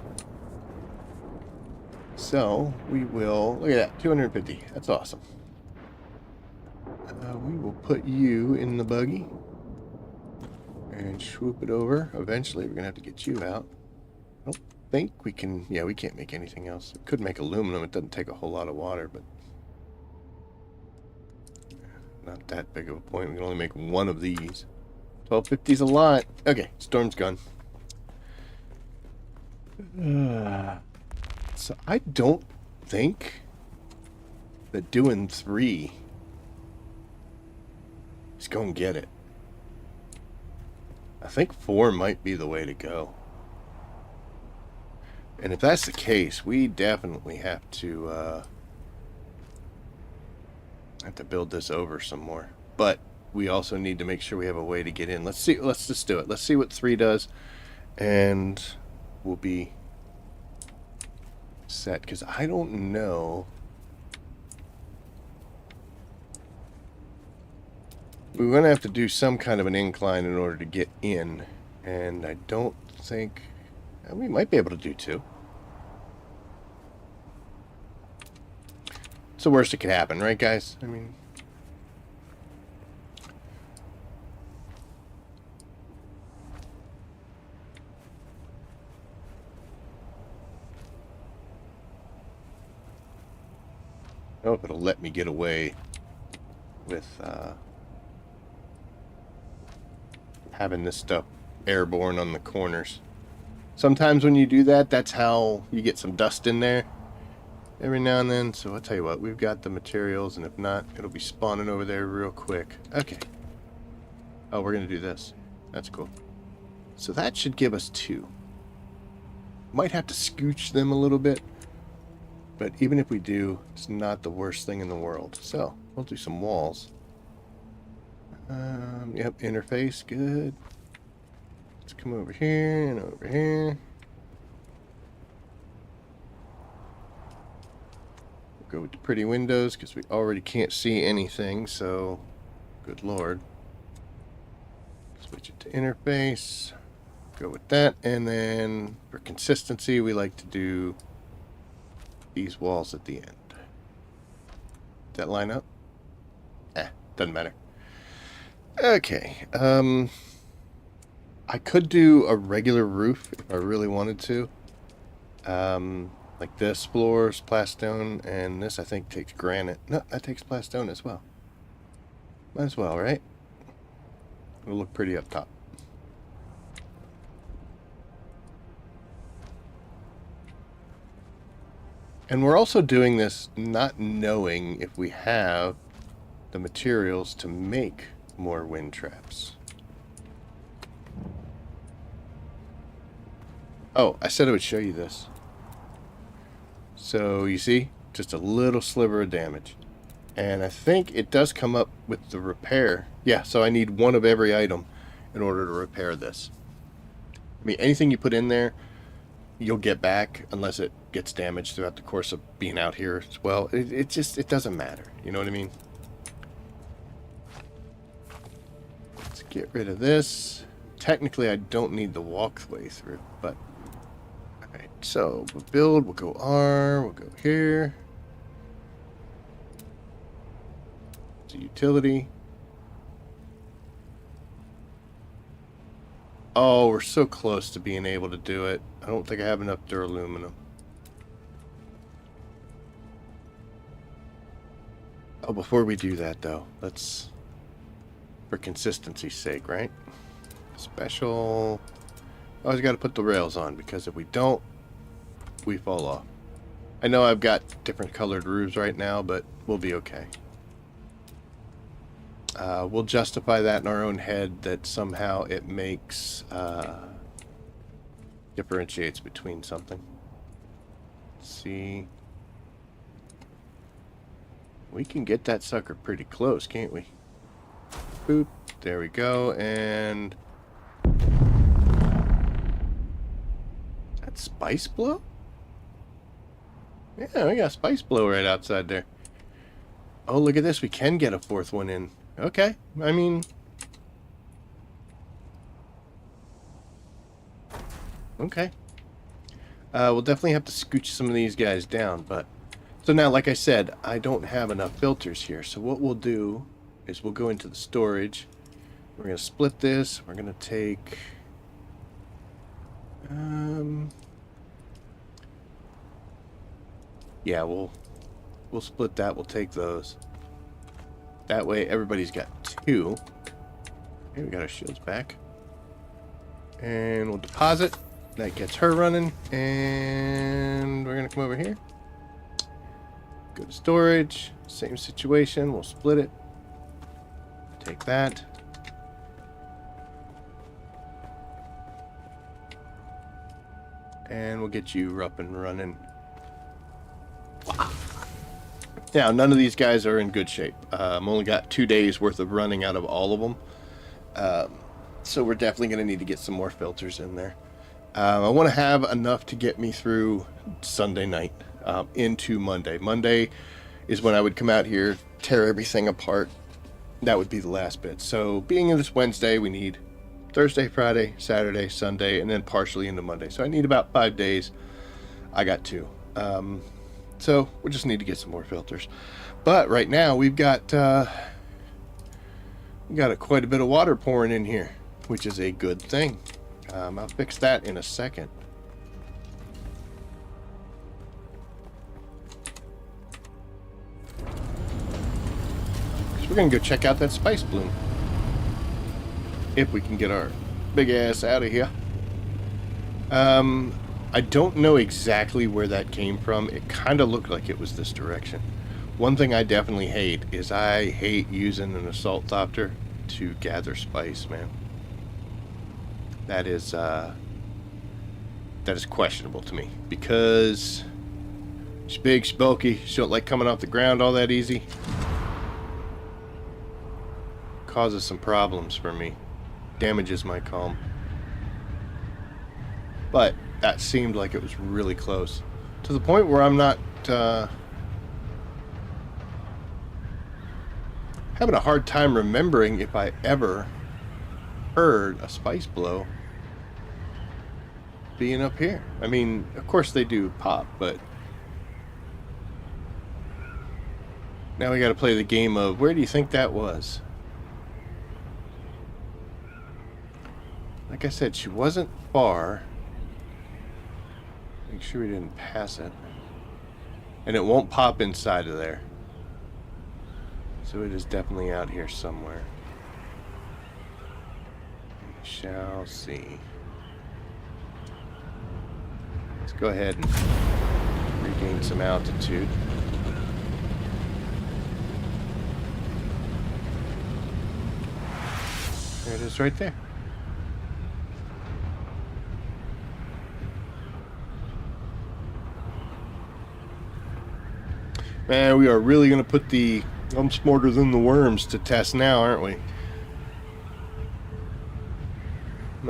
So, we will... Look at that, 250. That's awesome. We will put you in the buggy. And swoop it over. Eventually, we're going to have to get you out. I don't think we can... Yeah, we can't make anything else. We could make aluminum. It doesn't take a whole lot of water, but... Not that big of a point. We can only make one of these. 1250 is a lot. Okay, storm's gone. So I don't think that doing 3 is going to get it. I think 4 might be the way to go. And if that's the case, we definitely have to build this over some more. But we also need to make sure we have a way to get in. Let's see. Let's just do it. Let's see what 3 does, and we'll be set. Because I don't know We're going to have to do some kind of an incline in order to get in. And I don't think... we might be able to do 2. It's the worst that could happen, right, guys? I mean... I hope it'll let me get away with having this stuff airborne on the corners. Sometimes when you do that, that's how you get some dust in there every now and then. So I'll tell you what, we've got the materials, and if not, it'll be spawning over there real quick. Okay. Oh, we're going to do this. That's cool. So that should give us 2. Might have to scooch them a little bit. But even if we do, it's not the worst thing in the world. So, we'll do some walls. Yep, interface, good. Let's come over here and over here. We'll go with the pretty windows because we already can't see anything, so good lord. Switch it to interface. Go with that, and then for consistency, we like to do these walls at the end. That line up? Doesn't matter. Okay. I could do a regular roof if I really wanted to. Like this floor's plastone, and this I think takes granite. No, that takes plastone as well. Might as well, right? It'll look pretty up top. And we're also doing this not knowing if we have the materials to make more wind traps. Oh, I said I would show you this. So you see, just a little sliver of damage. And I think it does come up with the repair. Yeah, so I need 1 of every item in order to repair this. I mean, anything you put in there, you'll get back unless it gets damaged throughout the course of being out here as well. It doesn't matter. You know what I mean? Let's get rid of this. Technically, I don't need the walkway through, but... Alright, so we'll build, we'll go R, we'll go here. It's a utility. Oh, we're so close to being able to do it. I don't think I have enough duraluminum. Oh, before we do that, though, let's... For consistency's sake, right? Special... Always got to put the rails on, because if we don't, we fall off. I know I've got different colored roofs right now, but we'll be okay. We'll justify that in our own head that somehow it makes... differentiates between something. Let's see. We can get that sucker pretty close, can't we? Boop. There we go. And... That's Spice Blow? Yeah, we got Spice Blow right outside there. Oh, look at this. We can get a 4th one in. Okay. I mean... Okay. We'll definitely have to scooch some of these guys down, but... So now, like I said, I don't have enough filters here, so what we'll do is we'll go into the storage. We're going to split this. We're going to take... Yeah, we'll split that. We'll take those. That way, everybody's got 2. Okay, we got our shields back. And we'll deposit. That gets her running. And we're going to come over here. Go to storage. Same situation. We'll split it. Take that. And we'll get you up and running. Now, none of these guys are in good shape. I've only got 2 days worth of running out of all of them. So we're definitely going to need to get some more filters in there. I want to have enough to get me through Sunday night into Monday. Monday is when I would come out here, tear everything apart, that would be the last bit. So being in this Wednesday, we need Thursday, Friday, Saturday, Sunday, and then partially into Monday. So I need about 5 days. I got 2. So we just need to get some more filters. But right now we've got quite a bit of water pouring in here, which is a good thing. I'll fix that in a second. So we're gonna go check out that spice bloom. If we can get our big ass out of here. I don't know exactly where that came from. It kind of looked like it was this direction. One thing I definitely hate is I hate using an assault thopter to gather spice, man. That is questionable to me because she's big, she's bulky, she don't like coming off the ground all that easy. Causes some problems for me. Damages my calm. But that seemed like it was really close. To the point where I'm not having a hard time remembering if I ever heard a spice blow being up here. I mean, of course they do pop, but now we got to play the game of where do you think that was? Like I said, she wasn't far. Make sure we didn't pass it. And it won't pop inside of there. So it is definitely out here somewhere. We shall see. Let's go ahead and regain some altitude. There it is right there. Man, we are really going to put the I'm smarter than the worms to test now, aren't we?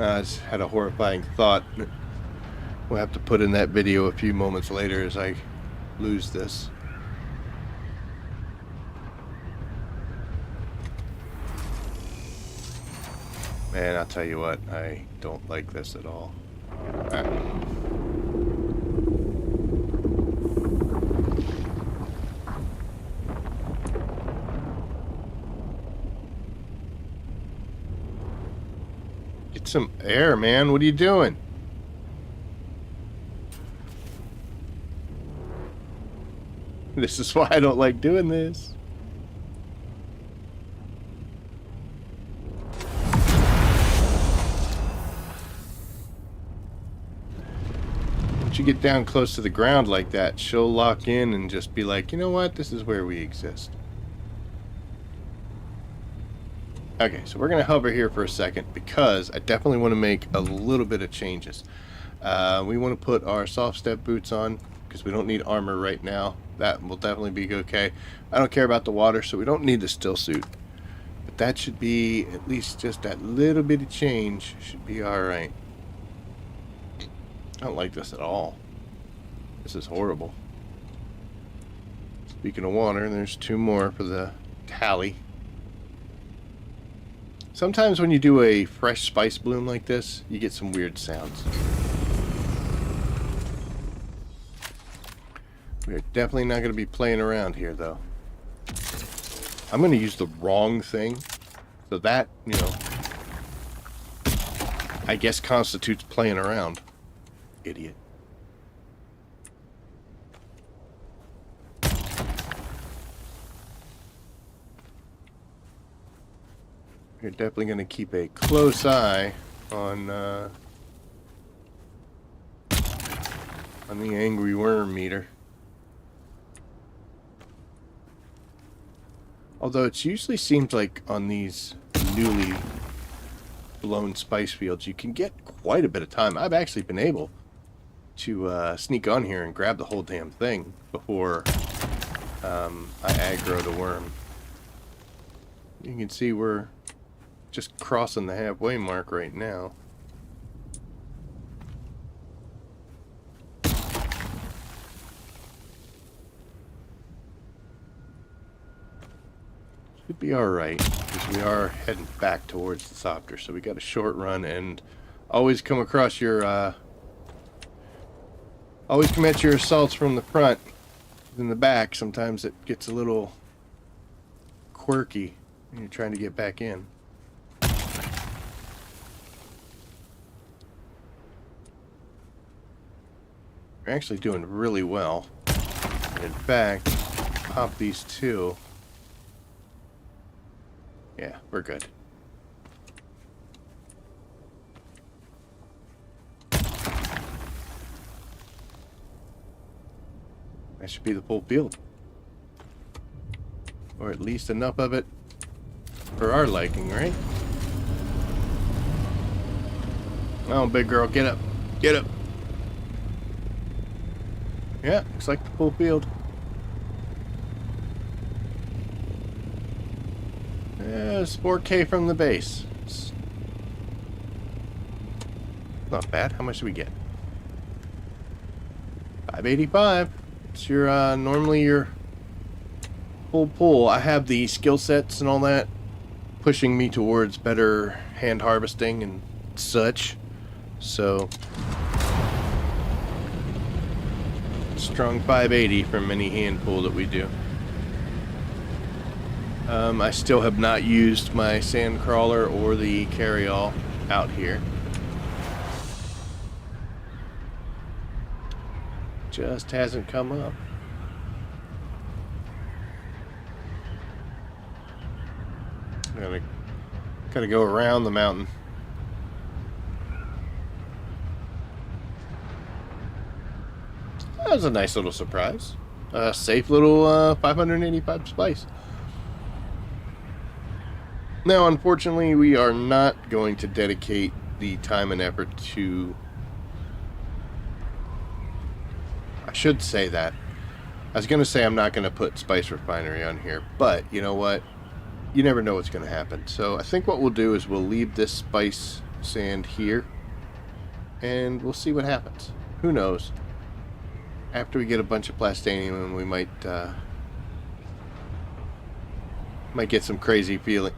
I just had a horrifying thought. We'll have to put in that video a few moments later as I lose this. Man, I'll tell you what, I don't like this at all. Get some air, man. What are you doing? This is why I don't like doing this. Once you get down close to the ground like that, she'll lock in and just be like, you know what? This is where we exist. Okay, so we're going to hover here for a second because I definitely want to make a little bit of changes. We want to put our soft step boots on because we don't need armor right now. That will definitely be okay. I don't care about the water, so we don't need the still suit. But that should be, at least just that little bit of change should be alright. I don't like this at all. This is horrible. Speaking of water, there's 2 more for the tally. Sometimes when you do a fresh spice bloom like this, you get some weird sounds. We're definitely not going to be playing around here, though. I'm going to use the wrong thing. So that, you know, I guess constitutes playing around. Idiot. We're definitely going to keep a close eye on the angry worm meter. Although it usually seems like on these newly blown spice fields, you can get quite a bit of time. I've actually been able to sneak on here and grab the whole damn thing before I aggro the worm. You can see we're just crossing the halfway mark right now. Should be alright, because we are heading back towards the softer, so we got a short run, and always come across your, always come at your assaults from the front than the back. Sometimes it gets a little quirky when you're trying to get back in. We're actually doing really well. And in fact, pop these two. Yeah, we're good. That should be the full field. Or at least enough of it for our liking, right? Oh, big girl, get up. Get up. Yeah, looks like the full field. Yeah, it's 4K from the base. It's not bad. How much do we get? 585. It's your, normally your full pull. I have the skill sets and all that pushing me towards better hand harvesting and such. So, strong 580 from any hand pull that we do. I still have not used my sand crawler or the carryall out here. Just hasn't come up. Gotta go around the mountain. That was a nice little surprise. Safe little 585 spice. Now, unfortunately, we are not going to dedicate the time and effort to... I should say that. I was going to say I'm not going to put Spice Refinery on here, but you know what? You never know what's going to happen. So I think what we'll do is we'll leave this spice sand here, and we'll see what happens. Who knows? After we get a bunch of plastanium, we might get some crazy feeling.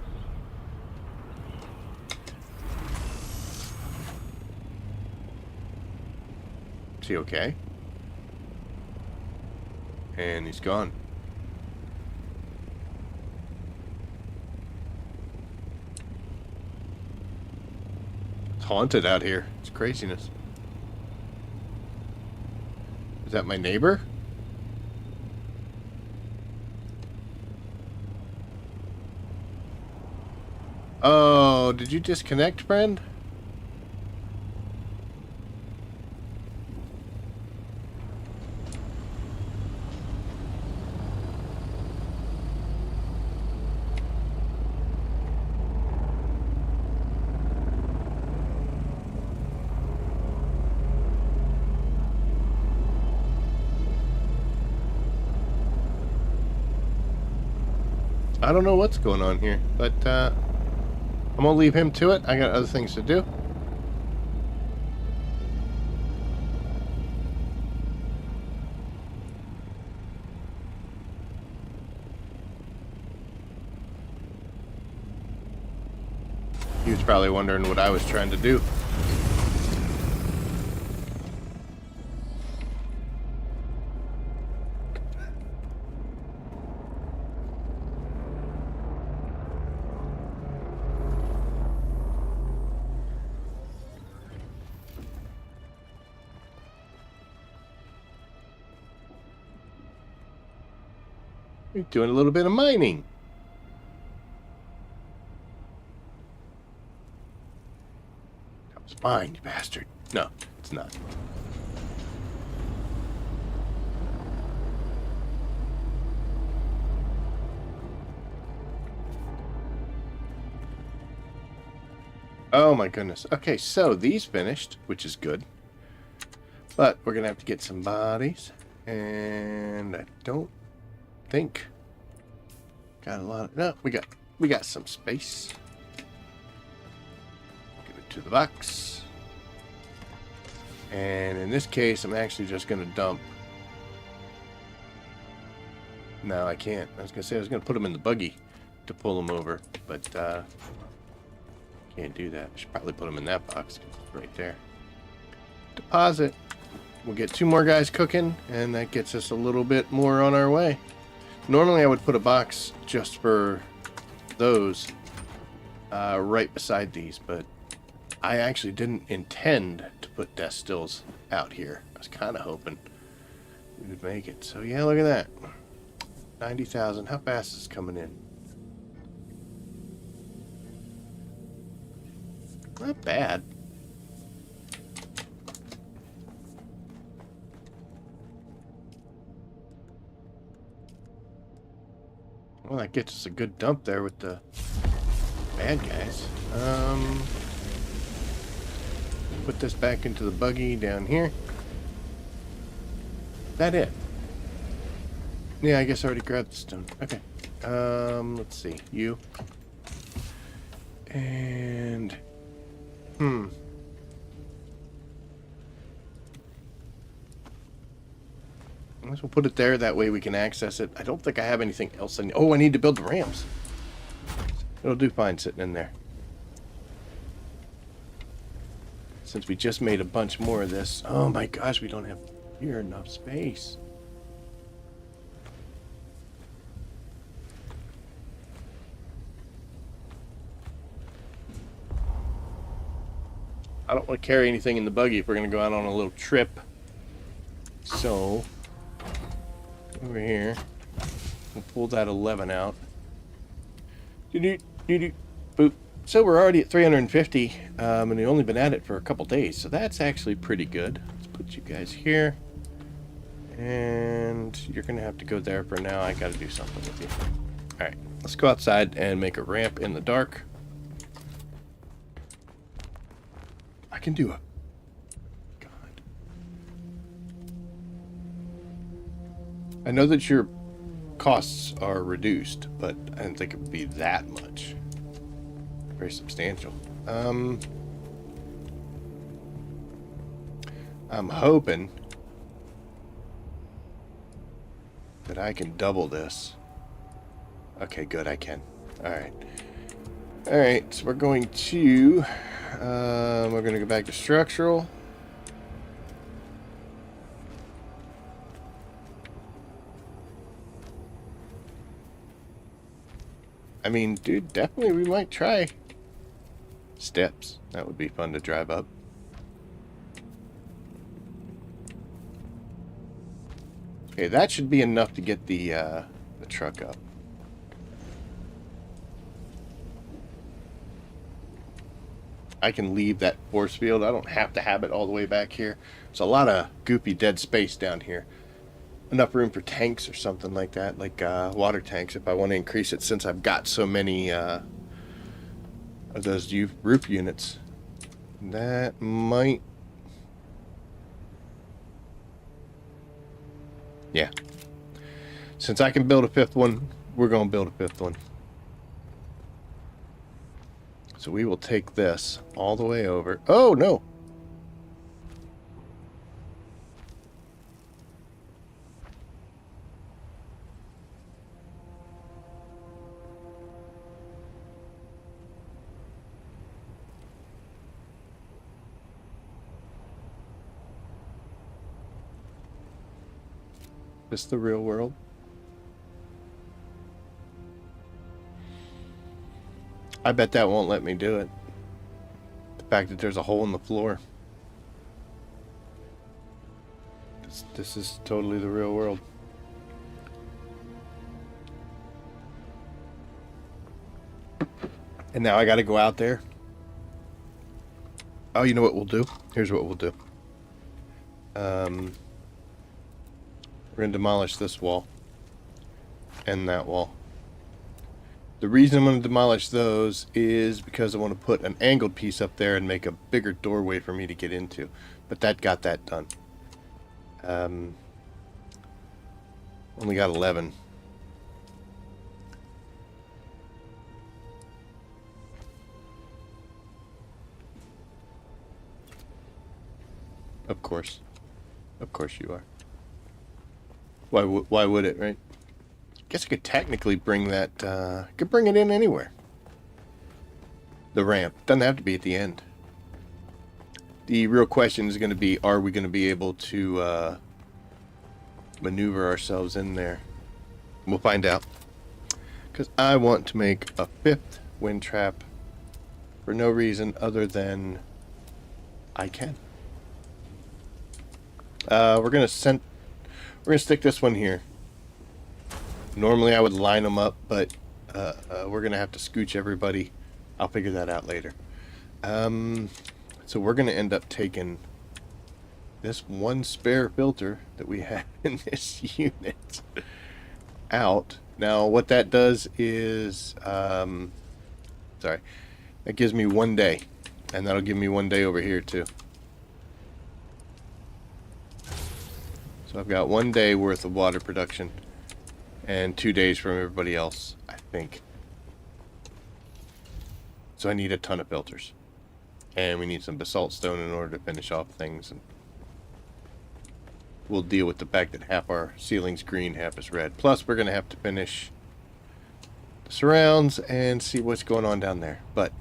Is he okay? And he's gone. It's haunted out here. It's craziness. Is that my neighbor? Oh, did you disconnect, friend? I don't know what's going on here, but I'm gonna leave him to it. I got other things to do. He was probably wondering what I was trying to do. You're doing a little bit of mining. That was mine, you bastard. No, it's not. Oh my goodness. Okay, so these finished, which is good. But we're gonna have to get some bodies. And I don't think got a lot of, no, we got some space. Give it to the box. And in this case, I'm actually just gonna dump. No, I can't. I was gonna say I was gonna put them in the buggy, to pull them over, but can't do that. I should probably put them in that box right there. Deposit. We'll get 2 more guys cooking, and that gets us a little bit more on our way. Normally I would put a box just for those right beside these, but I actually didn't intend to put desk stills out here. I was kind of hoping we would make it. So yeah, look at that. 90,000. How fast is this coming in? Not bad. Well, that gets us a good dump there with the bad guys. Put this back into the buggy down here. That it? Yeah, I guess I already grabbed the stone. Okay. Let's see. You. And... I guess we'll put it there. That way we can access it. I don't think I have anything else. Oh, I need to build the ramps. It'll do fine sitting in there. Since we just made a bunch more of this. Oh my gosh, we don't have here enough space. I don't want to carry anything in the buggy if we're going to go out on a little trip. So, over here, we'll pull that 11 out. Boop. So we're already at 350, and we've only been at it for a couple days, so that's actually pretty good. Let's put you guys here, and you're gonna have to go there for now. I gotta do something with you. All right, let's go outside and make a ramp in the dark. I can do it. God. I know that your costs are reduced, but I didn't think it would be that much. Very substantial. I'm hoping that I can double this. Okay, good, I can. Alright. Alright, so we're going to go back to structural. I mean, dude, definitely we might try steps. That would be fun to drive up. Okay, that should be enough to get the truck up. I can leave that force field. I don't have to have it all the way back here. There's a lot of goopy dead space down here. Enough room for tanks or something like that, like water tanks if I want to increase it, since I've got so many of those roof units. That might... Yeah. Since I can build a 5th one, we're going to build a 5th one. So we will take this all the way over. Oh, no! Is this the real world? I bet that won't let me do it. The fact that there's a hole in the floor. This is totally the real world. And now I gotta go out there. Oh, you know what we'll do? Here's what we'll do. We're gonna demolish this wall. And that wall. The reason I'm going to demolish those is because I want to put an angled piece up there and make a bigger doorway for me to get into. But that got that done. Only got 11. Of course. Of course you are. Why would it, right? guess I could technically bring that, could bring it in anywhere. The ramp. Doesn't have to be at the end. The real question is going to be, are we going to be able to maneuver ourselves in there? We'll find out. Because I want to make a 5th wind trap for no reason other than I can. We're gonna stick this one here. Normally I would line them up, but we're gonna have to scooch everybody. I'll figure that out later. So we're gonna end up taking this one spare filter that we have in this unit out. Now what that does is, sorry, that gives me 1 day, and that'll give me 1 day over here too. So I've got 1 day worth of water production and 2 days from everybody else, I think. So I need a ton of filters, and we need some basalt stone in order to finish off things, and we'll deal with the fact that half our ceiling's green, half is red. Plus we're gonna have to finish the surrounds and see what's going on down there, but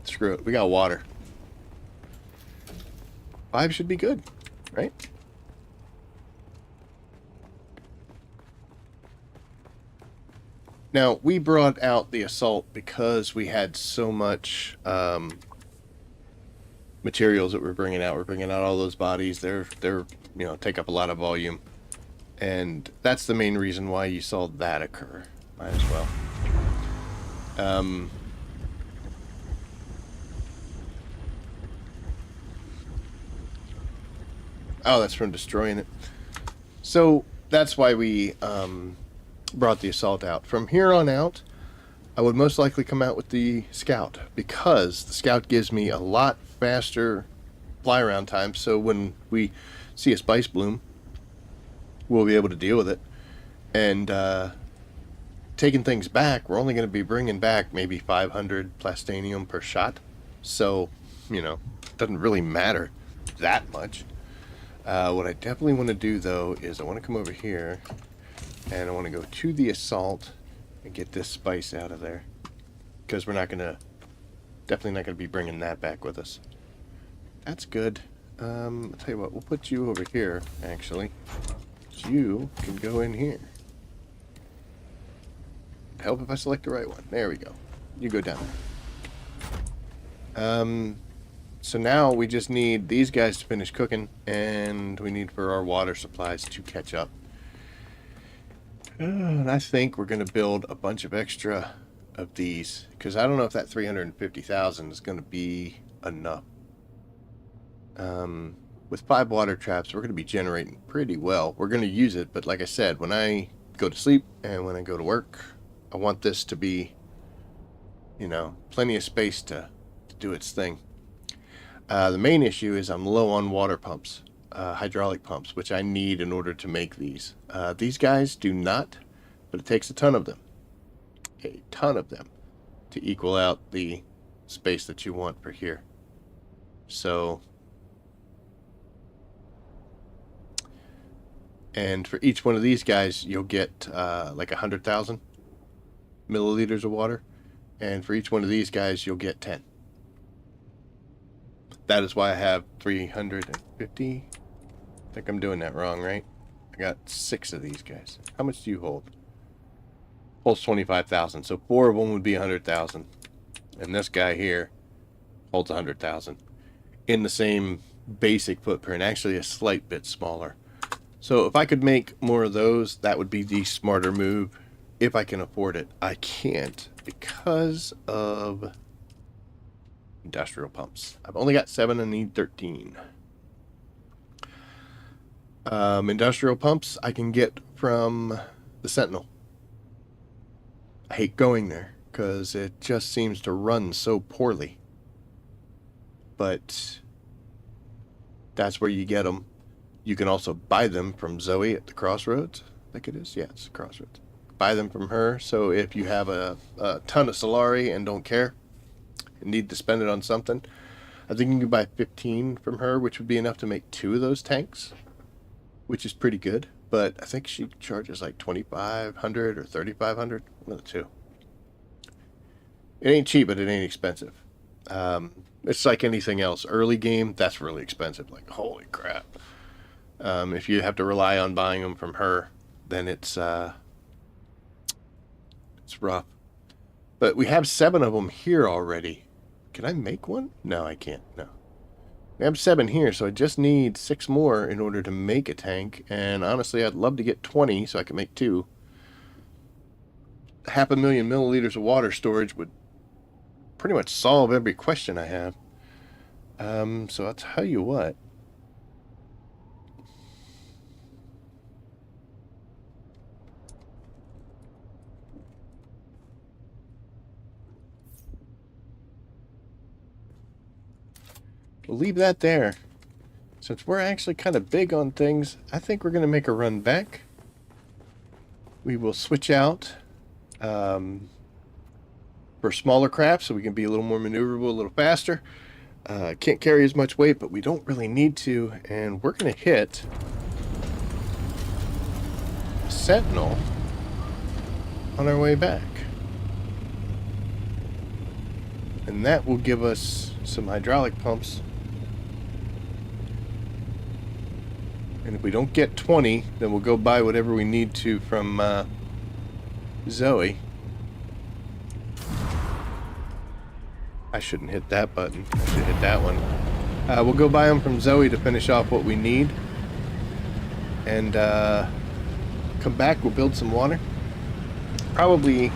screw it, we got water. 5 should be good, right? Now, we brought out the assault because we had so much materials that we're bringing out. We're bringing out all those bodies. They're you know, take up a lot of volume, and that's the main reason why you saw that occur. Might as well. Oh, that's from destroying it. So that's why we brought the assault out. From here on out, I would most likely come out with the scout, because the scout gives me a lot faster fly around time. So when we see a spice bloom, we'll be able to deal with it. And taking things back, we're only going to be bringing back maybe 500 plastanium per shot. So, you know, it doesn't really matter that much. What I definitely want to do, though, is I want to come over here, and I want to go to the assault and get this spice out of there, because we're definitely not going to be bringing that back with us. That's good. I'll tell you what, we'll put you over here, actually. You can go in here. Help if I select the right one. There we go. You go down there. So now we just need these guys to finish cooking, and we need for our water supplies to catch up. And I think we're going to build a bunch of extra of these, because I don't know if that 350,000 is going to be enough. With 5 water traps, we're going to be generating pretty well. We're going to use it, but like I said, when I go to sleep and when I go to work, I want this to be, you know, plenty of space to do its thing. The main issue is I'm low on water pumps. Hydraulic pumps, which I need in order to make these. These guys do not, but it takes a ton of them. A ton of them to equal out the space that you want for here. So, and for each one of these guys, you'll get like 100,000 milliliters of water, and for each one of these guys, you'll get 10. That is why I have 350. I think I'm doing that wrong, right? I got 6 of these guys. How much do you hold? Holds 25,000. So 4 of them would be 100,000. And this guy here holds 100,000. In the same basic footprint, actually a slight bit smaller. So if I could make more of those, that would be the smarter move if I can afford it. I can't because of industrial pumps. I've only got 7 and need 13. Industrial pumps I can get from the Sentinel. I hate going there because it just seems to run so poorly. But that's where you get them. You can also buy them from Zoe at the Crossroads. I think it is. Yeah, it's the Crossroads. Buy them from her. So if you have a ton of Solari and don't care and need to spend it on something, I think you can buy 15 from her, which would be enough to make 2 of those tanks. which is pretty good. But I think she charges like 2,500 or 3,500. One of the two. It ain't cheap, but it ain't expensive. It's like anything else. Early game, that's really expensive. Like, holy crap. If you have to rely on buying them from her, then it's rough. But we have 7 of them here already. Can I make one? No, I can't. No. We have 7 here, so I just need 6 more in order to make a tank. And honestly, I'd love to get 20 so I can make 2. 500,000 milliliters of water storage would pretty much solve every question I have. So I'll tell you what. We'll leave that there. Since we're actually kind of big on things, I think we're going to make a run back. We will switch out for smaller craft so we can be a little more maneuverable, a little faster. Can't carry as much weight, but we don't really need to. And we're going to hit Sentinel on our way back. And that will give us some hydraulic pumps. And if we don't get 20, then we'll go buy whatever we need to from Zoe. I shouldn't hit that button. I should hit that one. We'll go buy them from Zoe to finish off what we need. And come back, we'll build some water. Probably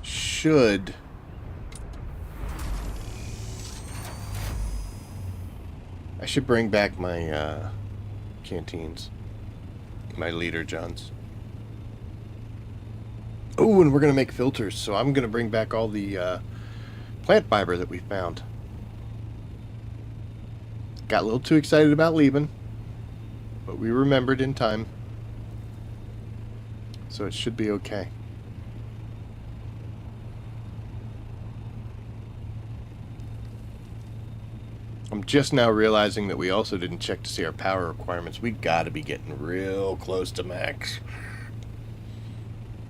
should... I should bring back my canteens. My liter johns. Oh, and we're going to make filters. So I'm going to bring back all the plant fiber that we found. Got a little too excited about leaving. But we remembered in time. So it should be okay. I'm just now realizing that we also didn't check to see our power requirements. We gotta be getting real close to max.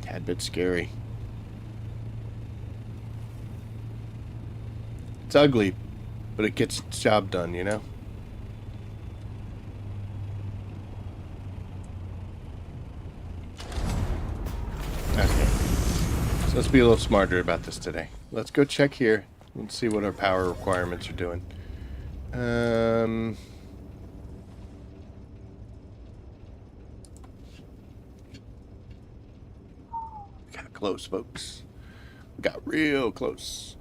Tad bit scary. It's ugly, but it gets its job done, you know? Okay. So let's be a little smarter about this today. Let's go check here and see what our power requirements are doing. Got close, folks. We got real close.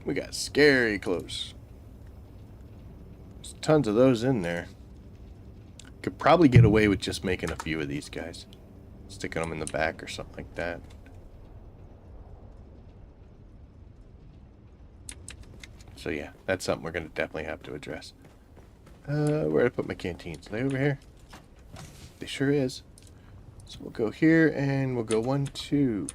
We got scary close. There's tons of those in there. Could probably get away with just making a few of these guys. Sticking them in the back or something like that. So yeah, that's something we're going to definitely have to address. Where did I put my canteens? Are they over here? They sure is. So we'll go here and we'll go 1, 2.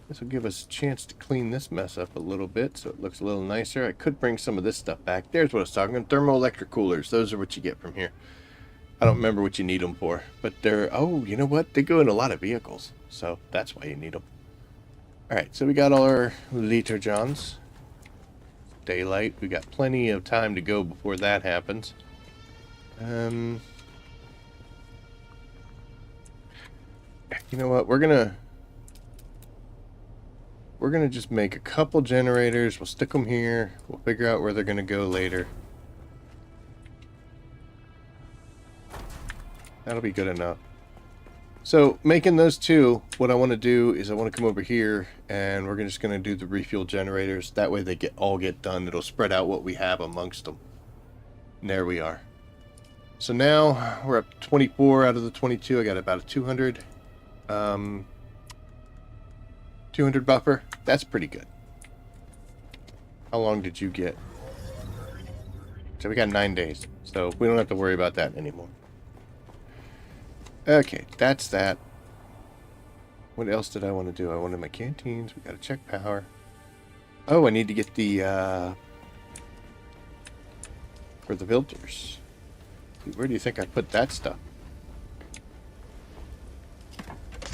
This will give us a chance to clean this mess up a little bit so it looks a little nicer. I could bring some of this stuff back. There's what I was talking about. Thermoelectric coolers. Those are what you get from here. I don't remember what you need them for. But they're... Oh, you know what? They go in a lot of vehicles. So that's why you need them. Alright, so we got all our liter johns. Daylight. We got plenty of time to go before that happens. You know what? We're gonna just make a couple generators. We'll stick them here. We'll figure out where they're gonna go later. That'll be good enough. So, making those 2, what I want to do is I want to come over here and we're just going to do the refuel generators. That way they all get done. It'll spread out what we have amongst them. And there we are. So now we're up to 24 out of the 22. I got about a 200 buffer. That's pretty good. How long did you get? So we got 9 days. So we don't have to worry about that anymore. Okay, that's that. What else did I want to do? I wanted my canteens. We got to check power. Oh, I need to get the for the filters. Where do you think I put that stuff?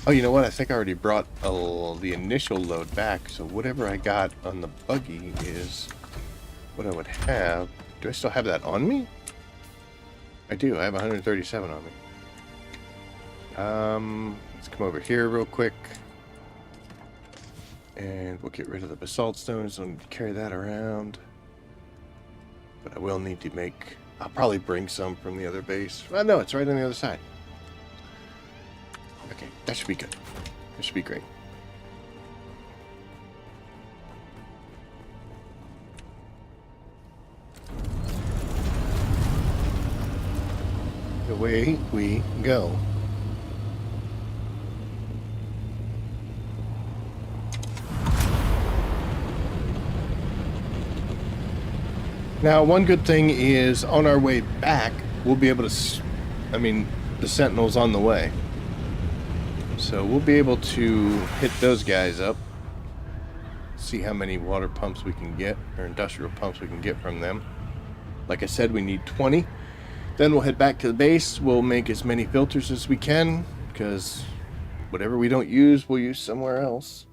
Oh, you know what? I think I already brought the initial load back, so whatever I got on the buggy is what I would have. Do I still have that on me? I do. I have 137 on me. Let's come over here real quick. And we'll get rid of the basalt stones. Don't need to carry that around. But I will need to make... I'll probably bring some from the other base. Oh, no, it's right on the other side. Okay, that should be good. That should be great. Away we go. Now, one good thing is on our way back, we'll be able to... the Sentinel's on the way. So we'll be able to hit those guys up. See how many water pumps we can get, or industrial pumps we can get from them. Like I said, we need 20. Then we'll head back to the base. We'll make as many filters as we can, because whatever we don't use, we'll use somewhere else.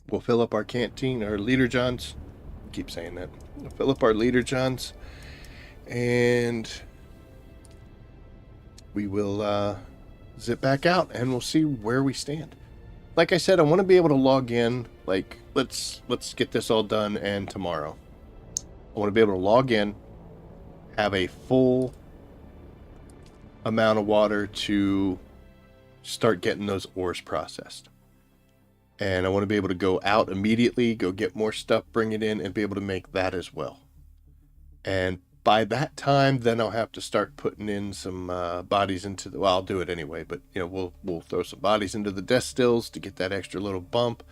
We'll fill up our canteen, our leader johns. I keep saying that. We'll fill up our leader johns, and we will zip back out, and we'll see where we stand. Like I said, I want to be able to log in. Like, let's get this all done, and tomorrow I want to be able to log in, have a full amount of water to start getting those ores processed. And I want to be able to go out immediately, go get more stuff, bring it in, and be able to make that as well. And by that time, then I'll have to start putting in some bodies into the... Well, I'll do it anyway, but you know, we'll throw some bodies into the death stills to get that extra little bump.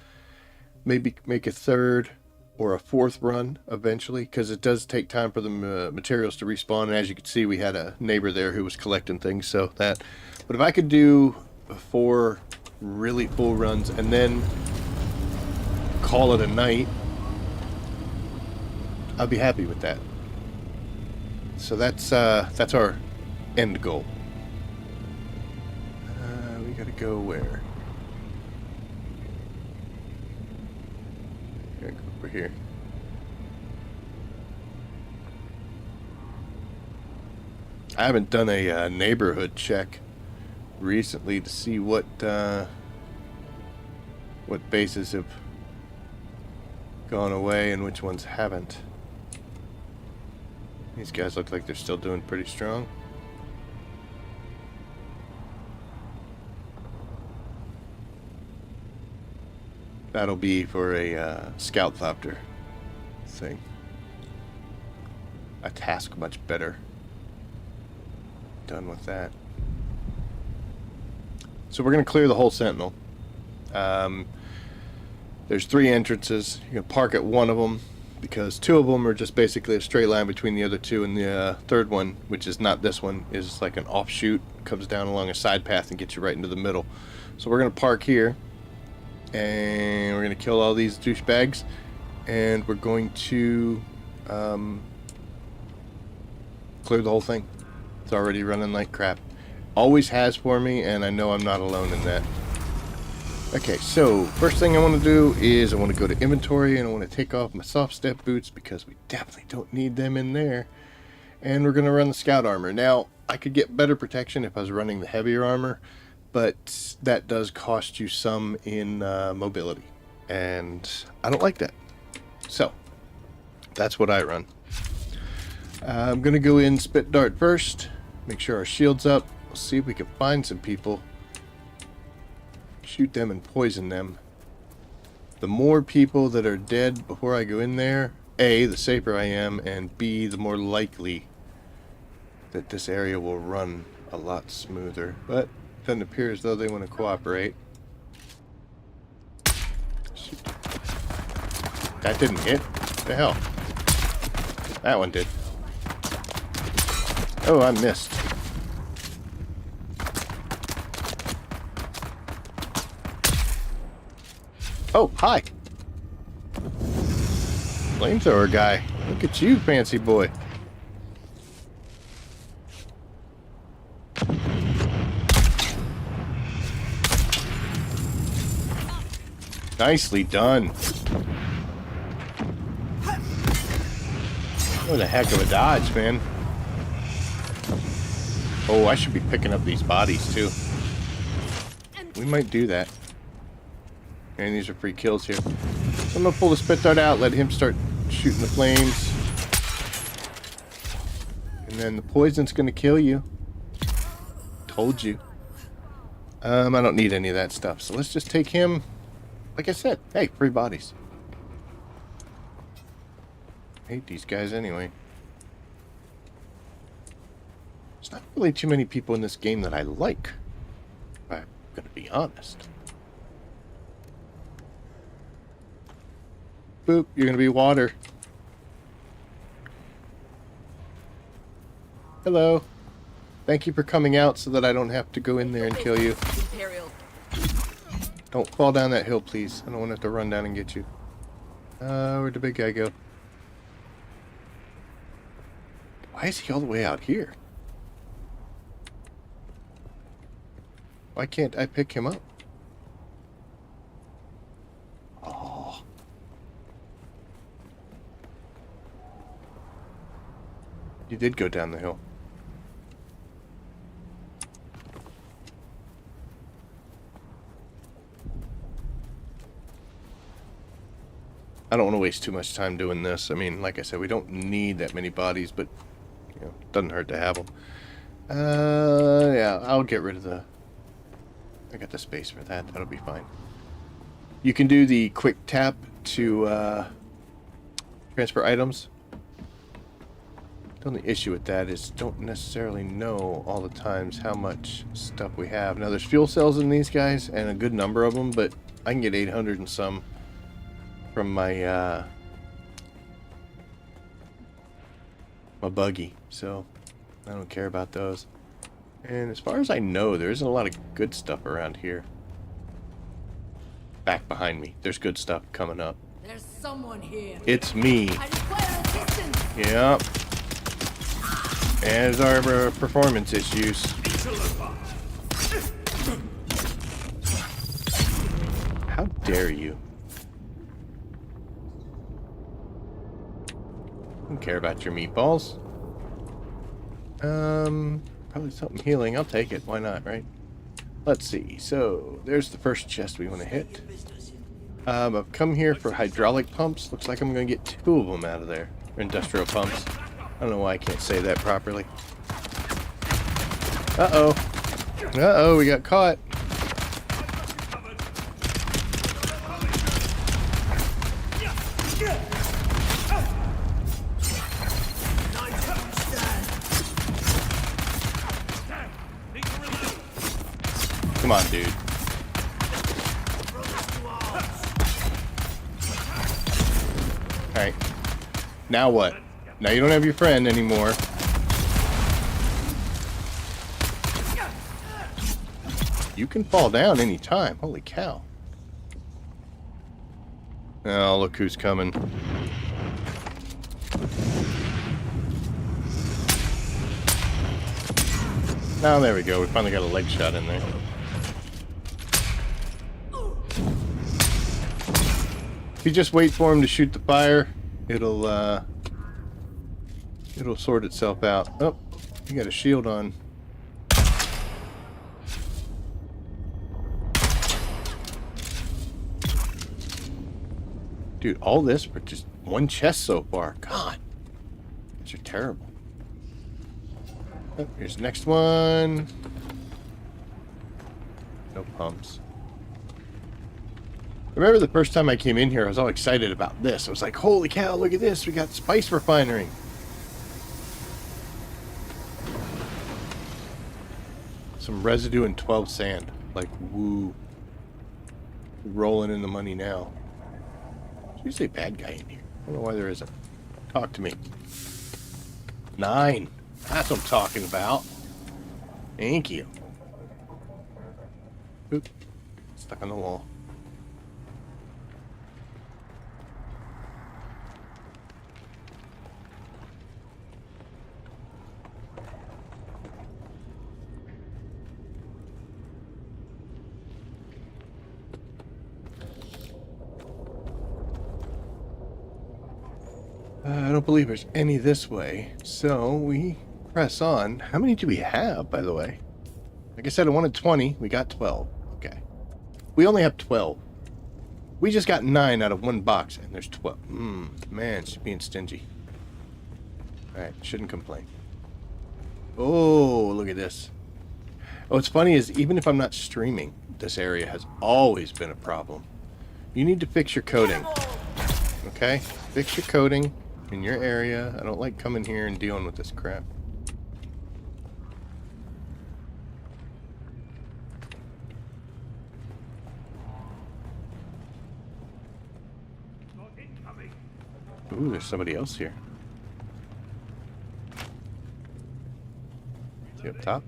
Maybe make a third or a fourth run eventually, because it does take time for the materials to respawn. And as you can see, we had a neighbor there who was collecting things, so that... But if I could do 4 really full runs and then call it a night, I'll be happy with that. So that's our end goal. We gotta go where? Gotta go over here. I haven't done a neighborhood check recently to see what bases have gone away and which ones haven't. These guys look like they're still doing pretty strong. That'll be for a scout thopter thing. A task much better done with that. So we're going to clear the whole Sentinel. There's 3 entrances. You can park at one of them, because 2 of them are just basically a straight line between the other 2, and the third one, which is not this one, is like an offshoot, comes down along a side path and gets you right into the middle. So we're going to park here, and we're going to kill all these douchebags, and we're going to clear the whole thing. It's already running like crap. Always has for me, and I know I'm not alone in that. Okay, so first thing I want to do is I want to go to inventory, and I want to take off my soft step boots because we definitely don't need them in there. And we're going to run the scout armor. Now, I could get better protection if I was running the heavier armor, but that does cost you some in mobility, and I don't like that. So that's what I run. I'm going to go in spit dart first, make sure our shield's up. We'll see if we can find some people, shoot them and poison them. The more people that are dead before I go in there, A, the safer I am, and B, the more likely that this area will run a lot smoother. But it doesn't appear as though they want to cooperate. Shoot. That didn't hit. What the hell? That one did. Oh, I missed. Oh, hi. Flamethrower guy. Look at you, fancy boy. Nicely done. What a heck of a dodge, man. Oh, I should be picking up these bodies, too. We might do that. And these are free kills here. So I'm gonna pull the spit dart out, let him start shooting the flames. And then the poison's gonna kill you. Told you. I don't need any of that stuff, so let's just take him. Like I said, hey, free bodies. Hate these guys anyway. There's not really too many people in this game that I like, if I'm gonna be honest. Boop, you're gonna be water. Hello. Thank you for coming out so that I don't have to go in there and kill you. Don't fall down that hill, please. I don't want to have to run down and get you. Where'd the big guy go? Why is he all the way out here? Why can't I pick him up? Oh. He did go down the hill. I don't want to waste too much time doing this. I mean, like I said, we don't need that many bodies, but, you know, it doesn't hurt to have them. Yeah, I'll get rid of the... I got the space for that. That'll be fine. You can do the quick tap to transfer items. The only issue with that is don't necessarily know all the times how much stuff we have. Now, there's fuel cells in these guys, and a good number of them, but I can get 800 and some from my my buggy, so I don't care about those. And as far as I know, there isn't a lot of good stuff around here. Back behind me, there's good stuff coming up. There's someone here. It's me. I require assistance. Yep. As our performance issues. How dare you? Don't care about your meatballs. Probably something healing. I'll take it. Why not, right? Let's see. So, there's the first chest we want to hit. I've come here for hydraulic pumps. Looks like I'm going to get 2 of them out of there. Or industrial pumps. I don't know why I can't say that properly. Uh-oh. Uh-oh, we got caught. Come on, dude. Alright. Now what? Now you don't have your friend anymore. You can fall down anytime. Holy cow. Oh, look who's coming. Oh, there we go. We finally got a leg shot in there. If you just wait for him to shoot the fire, it'll sort itself out. Oh, you got a shield on. Dude, all this for just one chest so far. God, these are terrible. Oh, here's the next one. No pumps. Remember the first time I came in here, I was all excited about this. I was like, holy cow, look at this. We got spice refinery. Some residue and 12 sand. Like, woo. Rolling in the money now. There's usually a bad guy in here. I don't know why there isn't. Talk to me. 9. That's what I'm talking about. Thank you. Oop. Stuck on the wall. I don't believe there's any this way, so we press on. How many do we have, by the way? Like I said, I wanted 20. We got 12. Okay. We only have 12. We just got 9 out of one box, and there's 12. Man, she's being stingy. Alright, shouldn't complain. Oh, look at this. Oh, what's funny is, even if I'm not streaming, this area has always been a problem. You need to fix your coding. Okay? Fix your coding in your area. I don't like coming here and dealing with this crap. Ooh, there's somebody else here. Is he up top?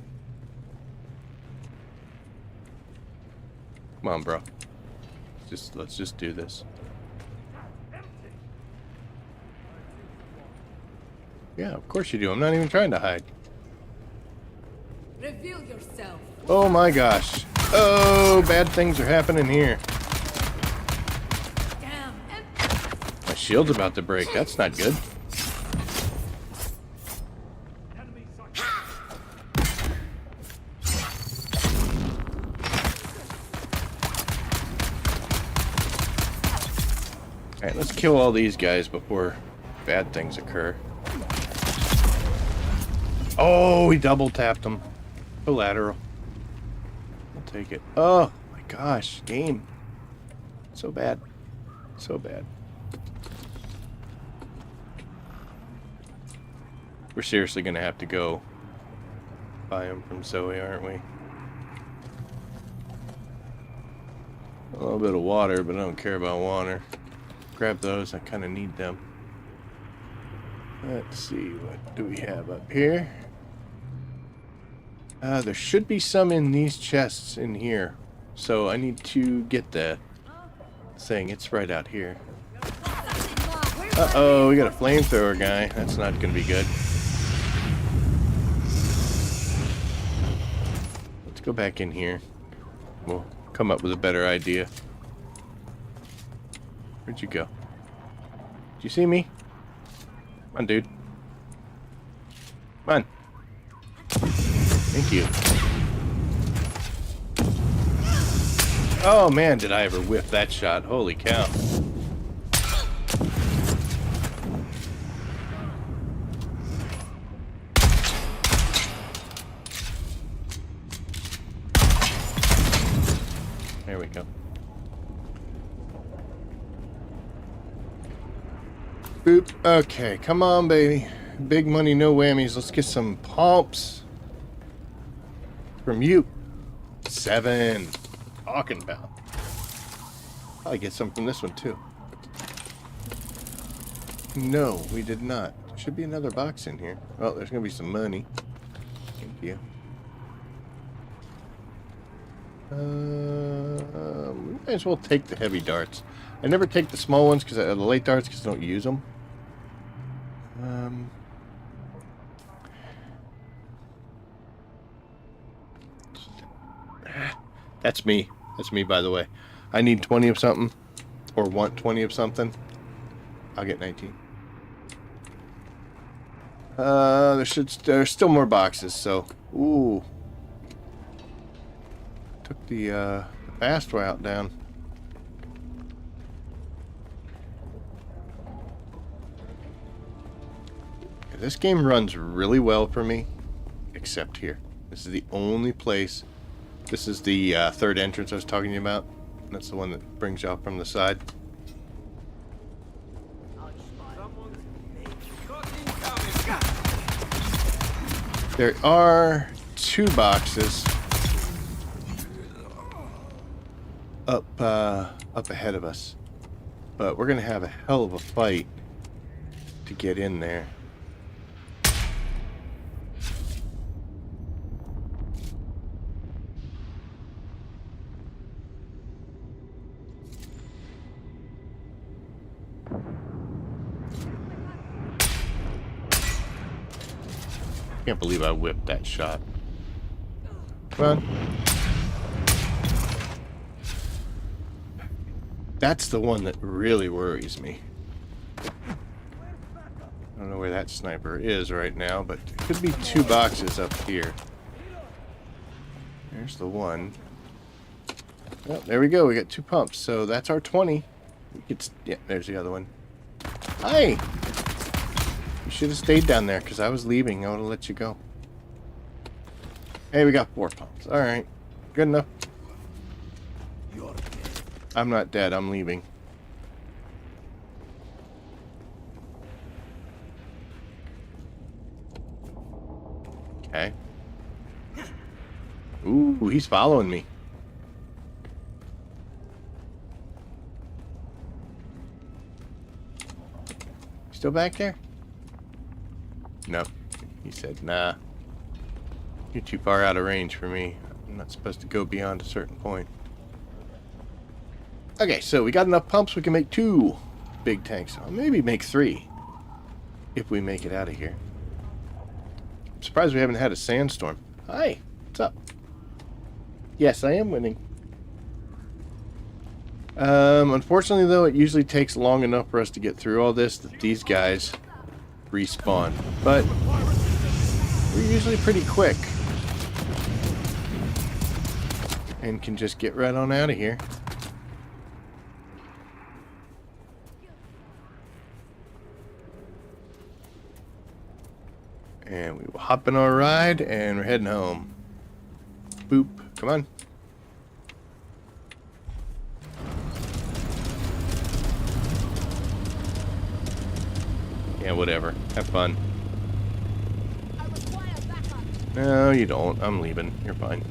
Come on, bro. Let's just do this. Yeah, of course you do. I'm not even trying to hide. Reveal yourself. Oh my gosh. Oh, bad things are happening here. Damn. My shield's about to break. That's not good. Alright, let's kill all these guys before bad things occur. Oh, he double tapped them. Collateral. I'll take it. Oh my gosh, game. So bad. So bad. We're seriously gonna have to go buy them from Zoe, aren't we? A little bit of water, but I don't care about water. Grab those, I kind of need them. Let's see, what do we have up here? There should be some in these chests in here. So I need to get the thing. It's right out here. Uh-oh, we got a flamethrower guy. That's not going to be good. Let's go back in here. We'll come up with a better idea. Where'd you go? Did you see me? Come on, dude. Come on. Thank you. Oh man, did I ever whiff that shot. Holy cow. There we go. Boop. Okay, come on, baby. Big money, no whammies. Let's get some pumps from you. 7. Talking about. Probably get some from this one too. No, we did not. There should be another box in here. Oh, there's gonna be some money. Thank you. We might as well take the heavy darts. I never take the small ones because the light darts because I don't use them. That's me. That's me, by the way. I need 20 of something, or want 20 of something. I'll get 19. There's still more boxes, so ooh. Took the fast route down. This game runs really well for me, except here. This is the only place. This is the third entrance I was talking to you about. That's the one that brings you off from the side. There are 2 boxes up ahead of us, but we're gonna have a hell of a fight to get in there. Can't believe I whipped that shot. Come on. That's the one that really worries me. I don't know where that sniper is right now, but there could be 2 boxes up here. There's the one. Oh, there we go. We got 2 pumps. So that's our 20. We could, yeah, there's the other one. Hi! You should have stayed down there because I was leaving. I would have let you go. Hey, we got 4 pumps. Alright. Good enough. I'm not dead. I'm leaving. Okay. Ooh, he's following me. Still back there? No. He said, nah. You're too far out of range for me. I'm not supposed to go beyond a certain point. Okay, so we got enough pumps. We can make 2 big tanks. Or maybe make 3. If we make it out of here. I'm surprised we haven't had a sandstorm. Hi. What's up? Yes, I am winning. Unfortunately, though, it usually takes long enough for us to get through all this that these guys respawn. But we're usually pretty quick. And can just get right on out of here. And we will hop in our ride, and we're heading home. Boop. Come on. Yeah, whatever. Have fun. No, you don't. I'm leaving. You're fine.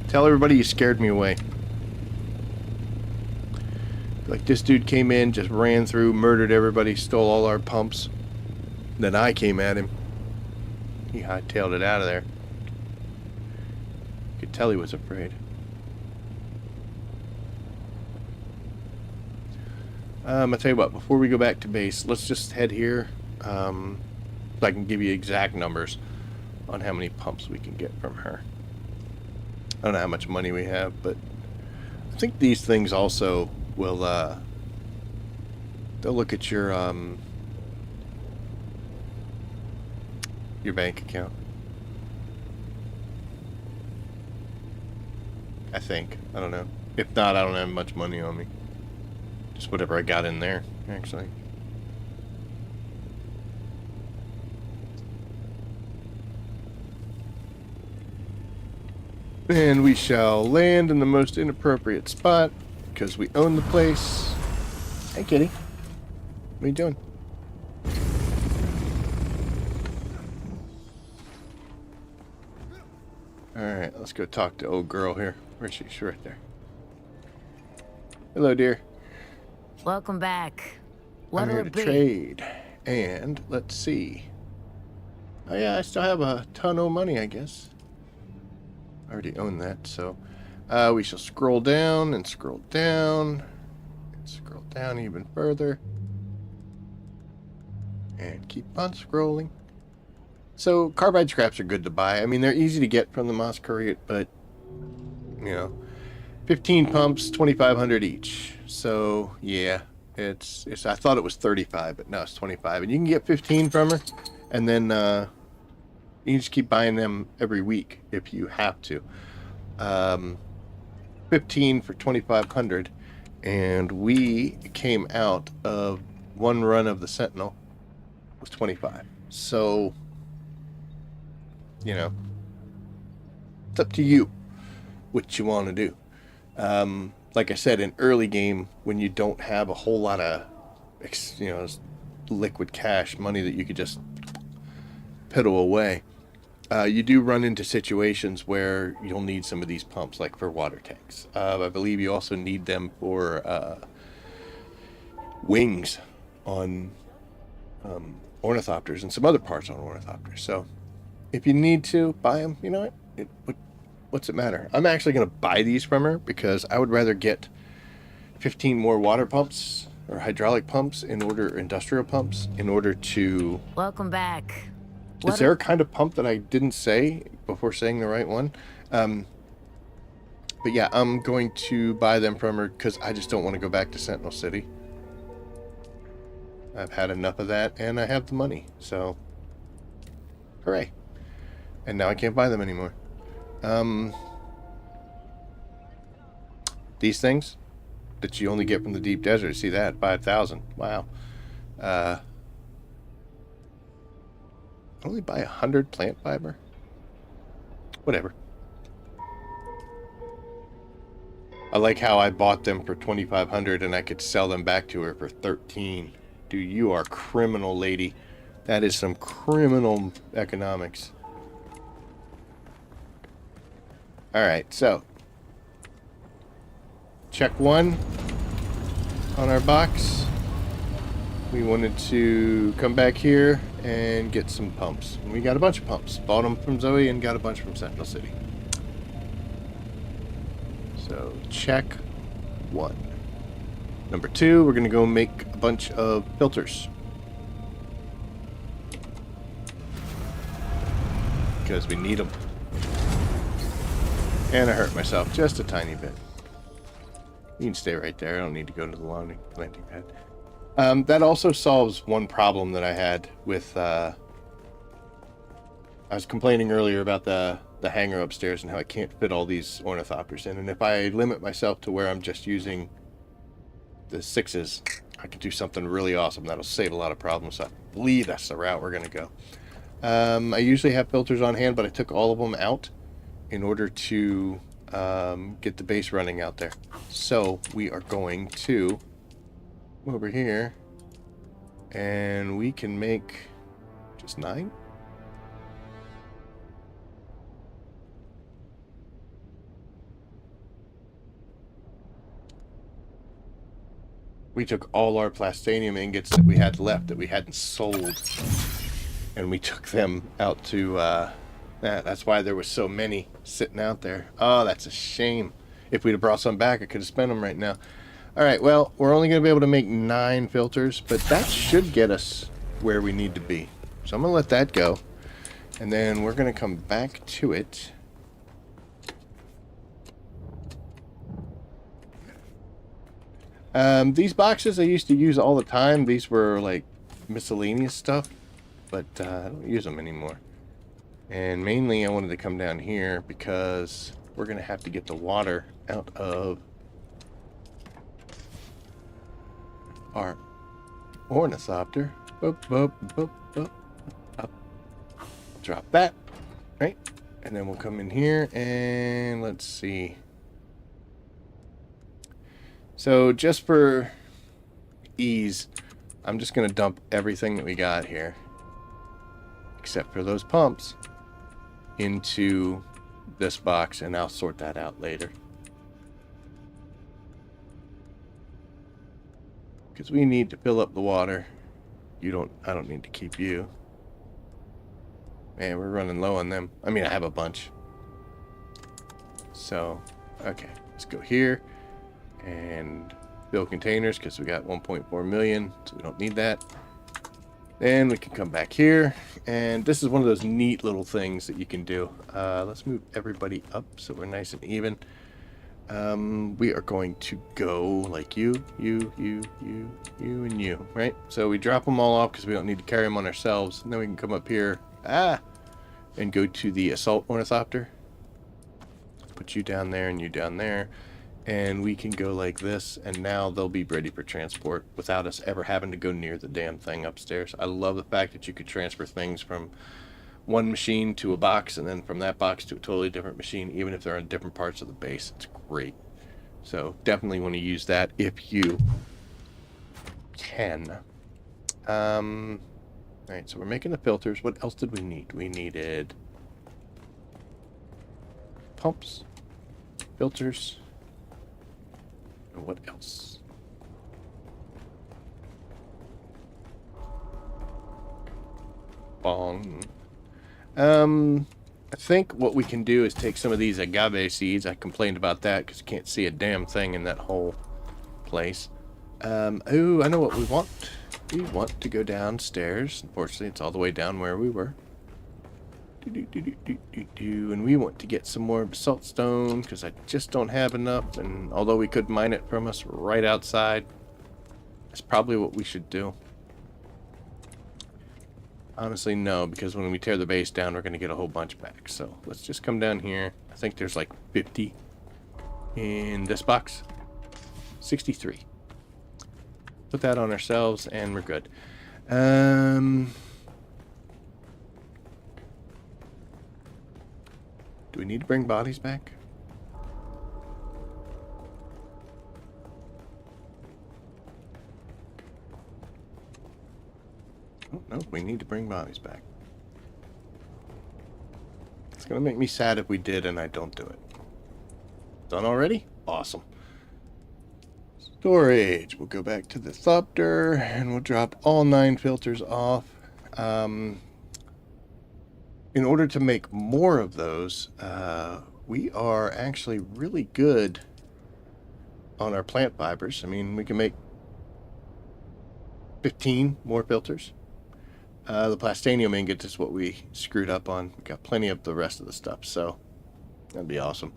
Tell everybody you scared me away. Like, this dude came in, just ran through, murdered everybody, stole all our pumps. Then I came at him. He hightailed it out of there. You could tell he was afraid. I'll tell you what, before we go back to base, let's just head here. So I can give you exact numbers on how many pumps we can get from her. I don't know how much money we have, but I think these things also will, they'll look at your bank account. I think. I don't know. If not, I don't have much money on me. Just whatever I got in there, actually. And we shall land in the most inappropriate spot because we own the place. Hey, kitty. What are you doing? Alright, let's go talk to old girl here. Where is she? She's right there. Hello, dear. Welcome back. I'm here to trade. And let's see. Oh yeah, I still have a ton of money, I guess. I already own that, so we shall scroll down and scroll down and scroll down even further and keep on scrolling. So carbide scraps are good to buy. I mean, they're easy to get from the Mosquerite, but you know, 15 pumps, 2,500 each. So yeah, it's I thought it was 35, but no, it's 25, and you can get 15 from her, and then you can just keep buying them every week if you have to. 15 for 2,500, and we came out of one run of the Sentinel with 25. So, you know, it's up to you what you want to do. Like I said, in early game, when you don't have a whole lot of, you know, liquid cash money that you could just piddle away, you do run into situations where you'll need some of these pumps, like for water tanks. I believe you also need them for wings on ornithopters and some other parts on ornithopters. So if you need to buy them, you know what? What's it matter? I'm actually going to buy these from her because I would rather get 15 more water pumps or hydraulic pumps industrial pumps in order to... Welcome back. Is there a kind of pump that I didn't say before saying the right one? But yeah, I'm going to buy them from her because I just don't want to go back to Sentinel City. I've had enough of that, and I have the money, so hooray. And now I can't buy them anymore. These things that you only get from the deep desert, see that? 5,000. Wow. Only buy 100 plant fiber? Whatever. I like how I bought them for 2,500 and I could sell them back to her for 13. Dude, you are criminal, lady. That is some criminal economics. Alright, so. Check 1 on our box. We wanted to come back here and get some pumps. And we got a bunch of pumps. Bought them from Zoe and got a bunch from Sentinel City. So, check 1. Number 2, we're going to go make a bunch of filters. Because we need them. And I hurt myself just a tiny bit. You can stay right there. I don't need to go to the landing pad. That also solves one problem that I had with... I was complaining earlier about the hangar upstairs and how I can't fit all these ornithopters in. And if I limit myself to where I'm just using the 6s, I can do something really awesome. That'll save a lot of problems. So I believe that's the route we're going to go. I usually have filters on hand, but I took all of them out in order to get the base running out there. So we are going to over here and we can make just 9. We took all our plastanium ingots that we had left that we hadn't sold, and we took them out to that's why there was so many sitting out there. Oh, that's a shame. If we'd have brought some back, I could have spent them right now. Alright, well, we're only going to be able to make 9 filters, but that should get us where we need to be. So I'm going to let that go, and then we're going to come back to it. These boxes I used to use all the time. These were like miscellaneous stuff, but I don't use them anymore. And mainly I wanted to come down here because we're going to have to get the water out of our ornithopter. Boop, boop, boop, boop, up. Drop that, right? And then we'll come in here and let's see. So just for ease, I'm just going to dump everything that we got here, except for those pumps, into this box, and I'll sort that out later. Because we need to fill up the water. I don't need to keep you. Man, we're running low on them. I mean, I have a bunch. So, okay, let's go here. And fill containers because we got 1.4 million, so we don't need that. Then we can come back here, and this is one of those neat little things that you can do. Let's move everybody up so we're nice and even. We are going to go like you, and you, right? So we drop them all off because we don't need to carry them on ourselves, and then we can come up here, and go to the assault ornithopter. Put you down there and you down there. And we can go like this, and now they'll be ready for transport without us ever having to go near the damn thing upstairs. I love the fact that you could transfer things from one machine to a box, and then from that box to a totally different machine, even if they're on different parts of the base. It's great. So definitely want to use that if you can. Alright, so we're making the filters. What else did we need? We needed pumps, filters. What else? Bong. I think what we can do is take some of these agave seeds. I complained about that because you can't see a damn thing in that whole place. Oh, I know what we want. We want to go downstairs. Unfortunately, it's all the way down where we were. And we want to get some more basalt stone because I just don't have enough, and although we could mine it from us right outside, that's probably what we should do. Honestly, no, because when we tear the base down, we're going to get a whole bunch back. So let's just come down here. I think there's like 50 in this box. 63. Put that on ourselves, and we're good. Do we need to bring bodies back? Oh, no, we need to bring bodies back. It's going to make me sad if we did and I don't do it. Done already? Awesome. Storage. We'll go back to the Thopter and we'll drop all 9 filters off. In order to make more of those, we are actually really good on our plant fibers. I mean, we can make 15 more filters. The Plastanium ingot is what we screwed up on. We got plenty of the rest of the stuff, so that'd be awesome.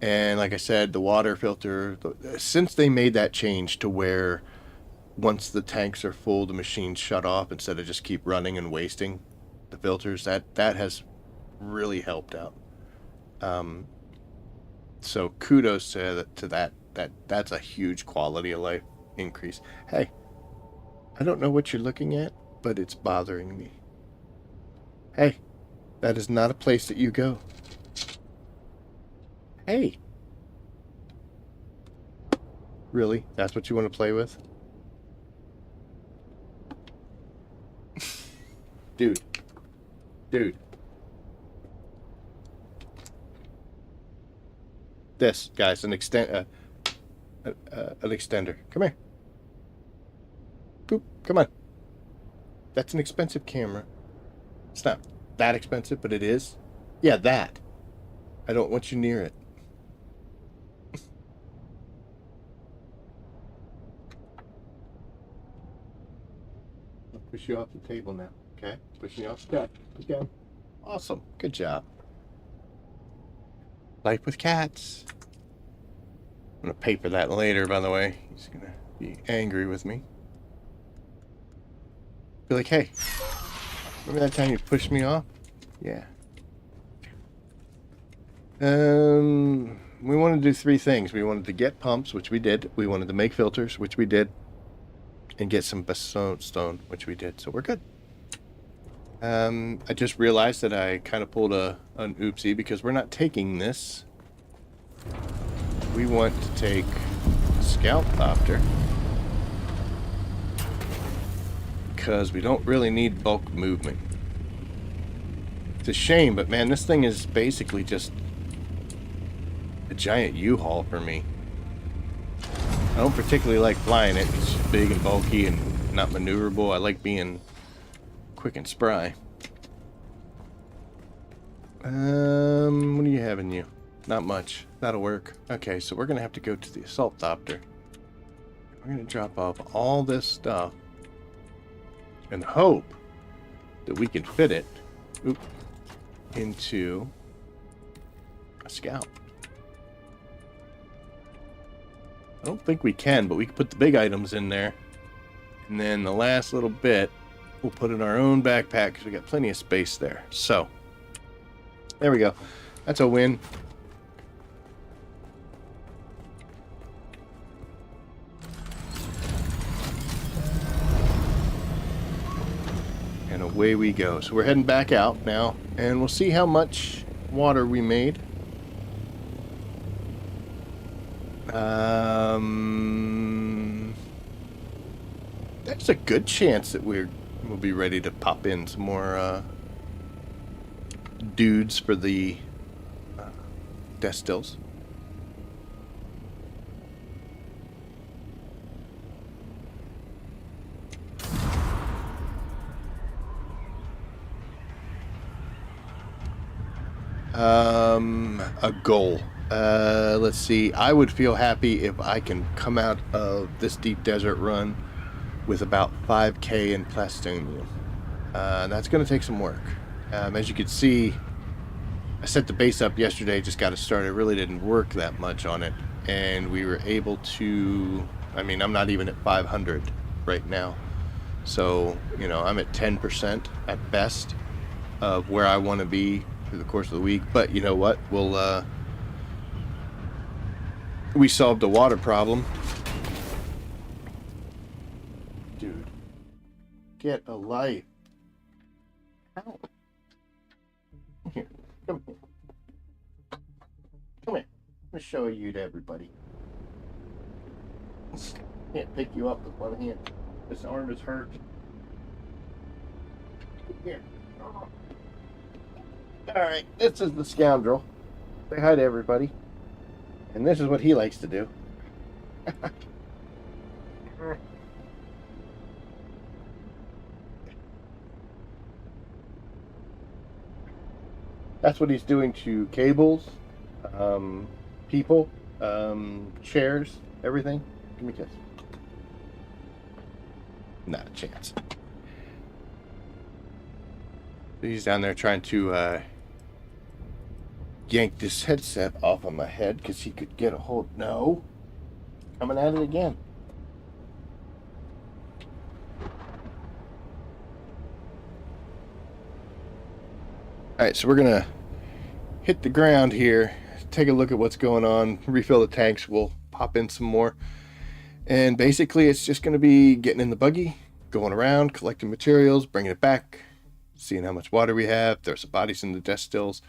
And like I said, the water filter, since they made that change to where once the tanks are full, the machines shut off instead of just keep running and wasting the filters, that has really helped out. So kudos to that. That's a huge quality of life increase. Hey, I don't know what you're looking at, but it's bothering me. Hey, that is not a place that you go. Hey. Really? That's what you want to play with? Dude. Dude. This, guys, an extender. Come here. Boop. Come on. That's an expensive camera. It's not that expensive, but it is. Yeah, that. I don't want you near it. I'll push you off the table now. Okay? Pushing you off the deck. Push down. Awesome. Good job. Life with cats. I'm going to paper that later, by the way. He's going to be angry with me. Be like, hey, remember that time you pushed me off? Yeah. We wanted to do 3 things. We wanted to get pumps, which we did. We wanted to make filters, which we did. And get some stone, which we did. So we're good. I just realized that I kind of pulled an oopsie because we're not taking this. We want to take a Scout Thopter. Because we don't really need bulk movement. It's a shame, but man, this thing is basically just a giant U-Haul for me. I don't particularly like flying it. It's big and bulky and not maneuverable. I like being quick and spry. What do you have in you? Not much. That'll work. Okay, so we're going to have to go to the Assault Thopter. We're going to drop off all this stuff and hope that we can fit it into a Scout. I don't think we can, but we can put the big items in there. And then the last little bit, we'll put in our own backpack because we got plenty of space there. So, there we go. That's a win. And away we go. So we're heading back out now, and we'll see how much water we made. There's a good chance that we'll be ready to pop in some more dudes for the destills. A goal. Let's see. I would feel happy if I can come out of this deep desert run with about 5K in Plastanium. That's going to take some work. As you can see, I set the base up yesterday, just got it started. It really didn't work that much on it. And we were able to, I mean, I'm not even at 500 right now. So, you know, I'm at 10% at best of where I want to be through the course of the week. But you know what? We solved the water problem. Dude, get a life. Ow. Here, come here. Come here. Let me show you to everybody. Can't pick you up with one hand. This arm is hurt. Here. Alright, this is the scoundrel. Say hi to everybody. And this is what he likes to do. That's what he's doing to cables, people, chairs, everything. Give me a kiss. Not a chance. He's down there trying to yank this headset off of my head because he could get a hold. No. Coming at it again. Alright, so we're going to hit the ground here, take a look at what's going on, refill the tanks, we'll pop in some more. And basically it's just going to be getting in the buggy, going around, collecting materials, bringing it back, seeing how much water we have, if there's some bodies in the desk stills,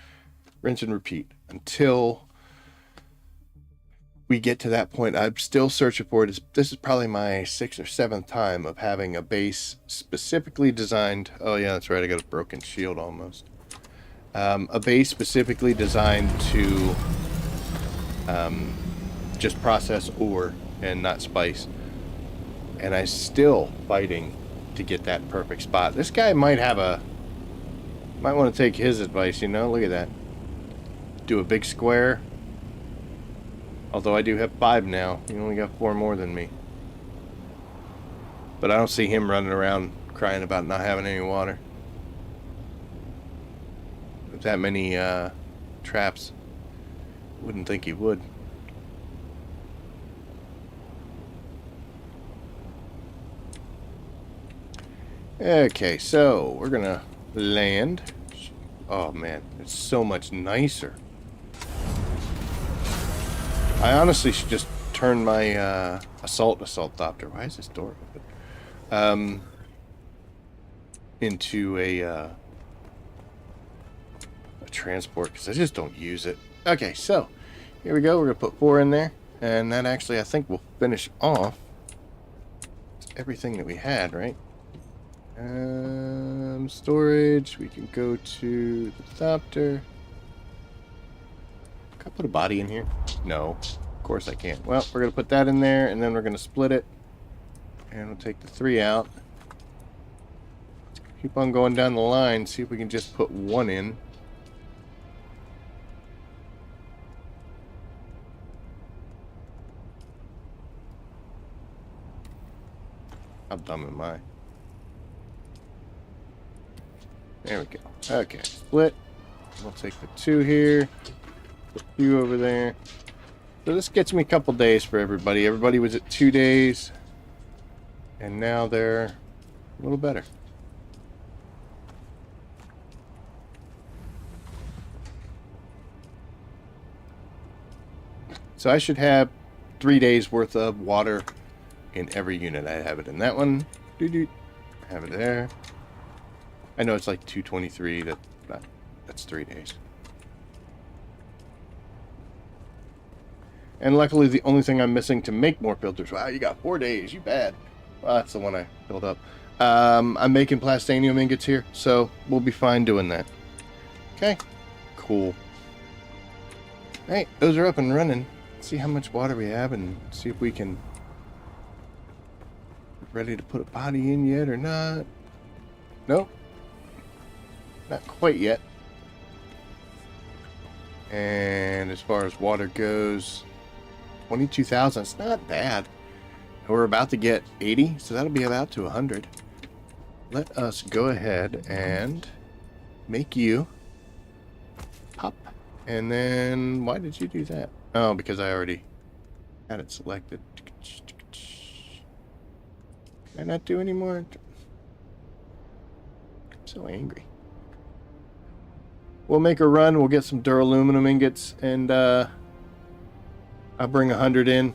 rinse and repeat until we get to that point. I'm still searching for it. This is probably my 6th or 7th time of having a base specifically designed. Oh yeah, that's right, I got a broken shield almost. A base specifically designed to just process ore and not spice. And I'm still fighting to get that perfect spot. This guy might want to take his advice, you know? Look at that. Do a big square. Although I do have 5 now. You only got 4 more than me. But I don't see him running around crying about not having any water. With that many traps, wouldn't think he would. Okay, so we're gonna land. Oh man, it's so much nicer. I honestly should just turn my assault thopter. Why is this door open? Into a transport because I just don't use it. Okay, so here we go. We're gonna put 4 in there, and that actually I think will finish off everything that we had, right? Storage. We can go to the thopter. Can I put a body in here? No, of course I can't. Well, we're gonna put that in there, and then we're gonna split it, and we'll take the 3 out. Keep on going down the line. See if we can just put 1 in. How dumb am I? There we go. Okay, split. We'll take the 2 here. Put you over there. So this gets me a couple days for everybody. Everybody was at 2 days. And now they're a little better. So I should have 3 days worth of water in every unit. I have it in that one. I have it there. I know it's like 223. That's 3 days. And luckily, the only thing I'm missing to make more filters. Wow, you got 4 days. You bad. Well, that's the one I filled up. I'm making plastanium ingots here, so we'll be fine doing that. Okay, cool. All right, those are up and running. Let's see how much water we have and see if we can. Ready to put a body in yet or not? Nope. Not quite yet. And as far as water goes, 22,000. It's not bad. We're about to get 80, so that'll be about to 100. Let us go ahead and make you pop. And then, why did you do that? Oh, because I already had it selected. Can I not do any more? So angry. We'll make a run. We'll get some duraluminum ingots, and I'll bring 100 in.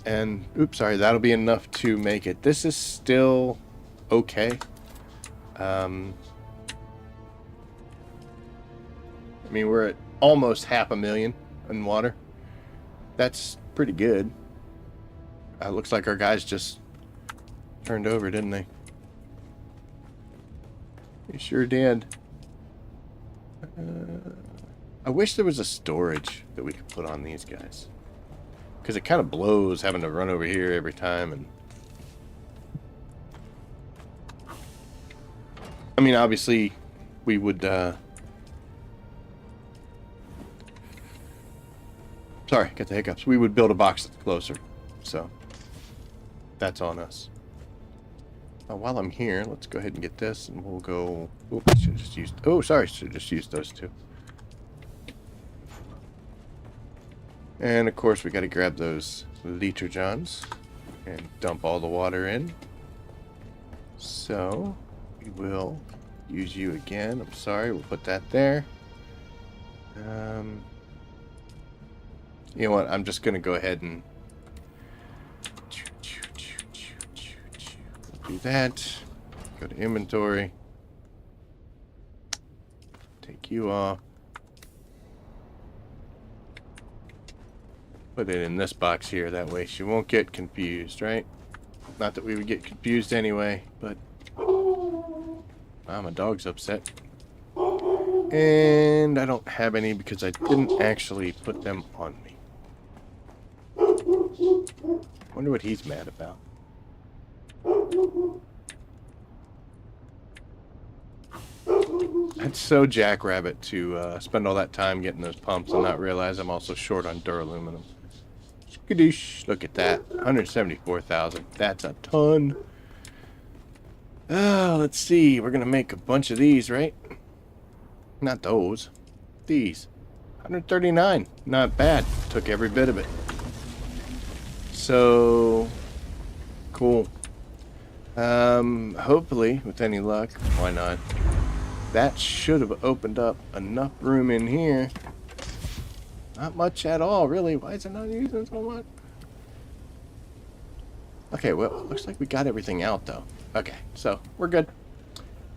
And, oops, sorry, that'll be enough to make it. This is still okay. I mean, we're at almost 500,000 in water. That's pretty good. Looks like our guys just turned over, didn't they? They sure did. I wish there was a storage that we could put on these guys. Because it kind of blows having to run over here every time. And I mean, obviously, we would... Sorry, got the hiccups. We would build a box that's closer. So, that's on us. While I'm here, let's go ahead and get this, and we'll go... Oh, I should have just used... Oh, sorry, should have just used those two. And, of course, we got to grab those liter johns and dump all the water in. So, we will use you again. I'm sorry, we'll put that there. You know what? I'm just going to go ahead and do that. Go to inventory. Take you off. Put it in this box here. That way she won't get confused, right? Not that we would get confused anyway, but... my dog's upset. And I don't have any because I didn't actually put them on me. Wonder what he's mad about. That's so jackrabbit to spend all that time getting those pumps and not realize I'm also short on duraluminum. Skadoosh, look at that. 174,000. That's a ton. Let's see. We're going to make a bunch of these, right? Not those. These. 139. Not bad. Took every bit of it. So, cool. Hopefully, with any luck, why not? That should have opened up enough room in here. Not much at all, really. Why is it not using so much? Okay, well, looks like we got everything out, though. Okay, so we're good.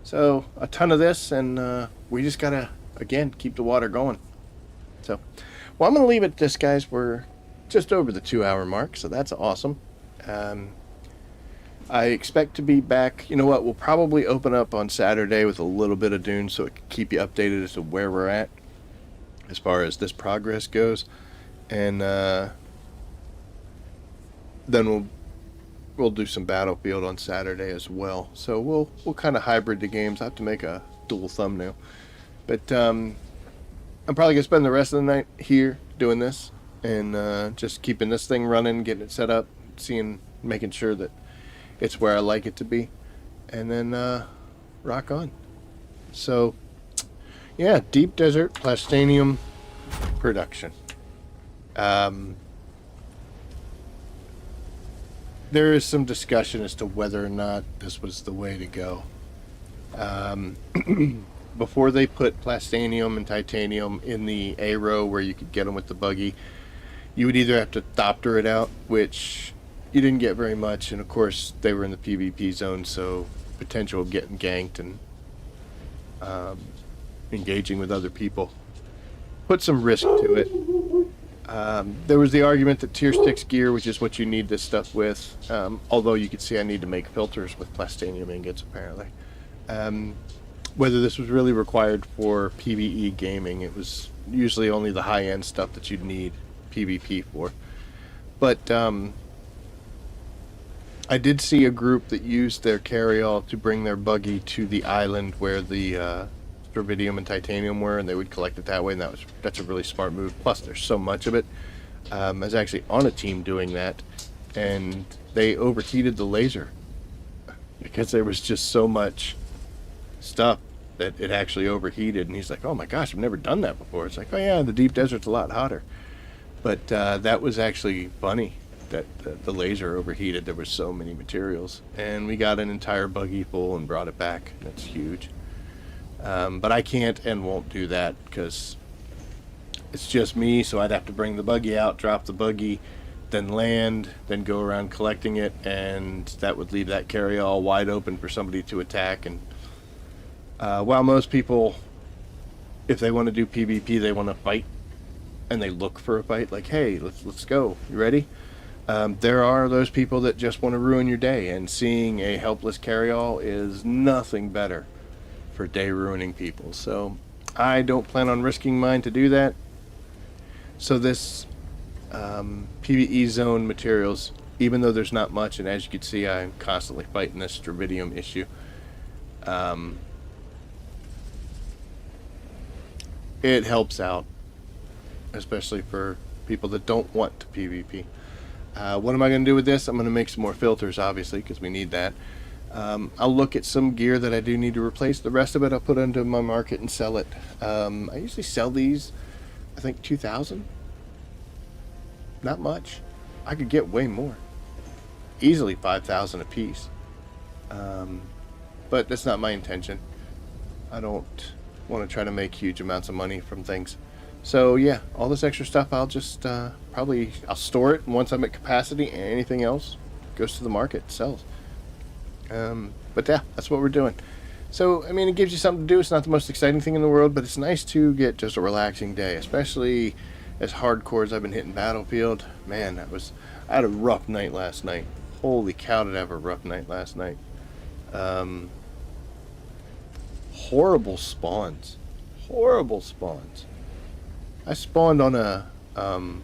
So, a ton of this, and we just gotta, again, keep the water going. So, well, I'm gonna leave it at this, guys. We're just over the 2-hour mark, so that's awesome. I expect to be back. You know what? We'll probably open up on Saturday with a little bit of Dune so it can keep you updated as to where we're at as far as this progress goes. And then we'll do some Battlefield on Saturday as well. So we'll kind of hybrid the games. I have to make a dual thumbnail. But I'm probably going to spend the rest of the night here doing this. And just keeping this thing running, getting it set up, making sure that it's where I like it to be, and then rock on. So, yeah, Deep Desert Plastanium Production. There is some discussion as to whether or not this was the way to go. Before they put Plastanium and Titanium in the A row where you could get them with the buggy, you would either have to thopter it out, which you didn't get very much, and of course they were in the PvP zone, so potential of getting ganked and engaging with other people put some risk to it. There was the argument that tier 6 gear, which is what you need this stuff with, although you could see I need to make filters with Plastanium ingots apparently. Whether this was really required for PvE gaming, it was usually only the high-end stuff that you'd need PvP for. But I did see a group that used their carryall to bring their buggy to the island where the Strontium and Titanium were, and they would collect it that way, and that's a really smart move. Plus, there's so much of it. I was actually on a team doing that, and they overheated the laser because there was just so much stuff that it actually overheated. And he's like, oh my gosh, I've never done that before. It's like, oh yeah, the deep desert's a lot hotter. But that was actually funny that the laser overheated. There were so many materials, and we got an entire buggy full and brought it back. That's huge. But I can't and won't do that because it's just me, so I'd have to bring the buggy out, drop the buggy, then land, then go around collecting it, and that would leave that carry-all wide open for somebody to attack. And while most people, if they want to do PvP, they want to fight, and they look for a fight, like, hey, let's go, you ready? There are those people that just want to ruin your day, and seeing a helpless carry-all is nothing better for day-ruining people. So I don't plan on risking mine to do that. So this PvE zone materials, even though there's not much, and as you can see, I'm constantly fighting this Stravidium issue, it helps out, especially for people that don't want to PvP. What am I going to do with this? I'm going to make some more filters, obviously, because we need that. I'll look at some gear that I do need to replace. The rest of it I'll put into my market and sell it. I usually sell these, I think, 2,000. Not much. I could get way more. Easily 5,000 a piece. But that's not my intention. I don't want to try to make huge amounts of money from things. So yeah, all this extra stuff I'll just I'll store it, and once I'm at capacity, and anything else goes to the market, sells. But yeah, that's what we're doing. So, I mean, it gives you something to do. It's not the most exciting thing in the world, but it's nice to get just a relaxing day, especially as hardcore as I've been hitting Battlefield. Man, I had a rough night last night. Holy cow, did I have a rough night last night. Horrible spawns. Horrible spawns. I spawned on a, on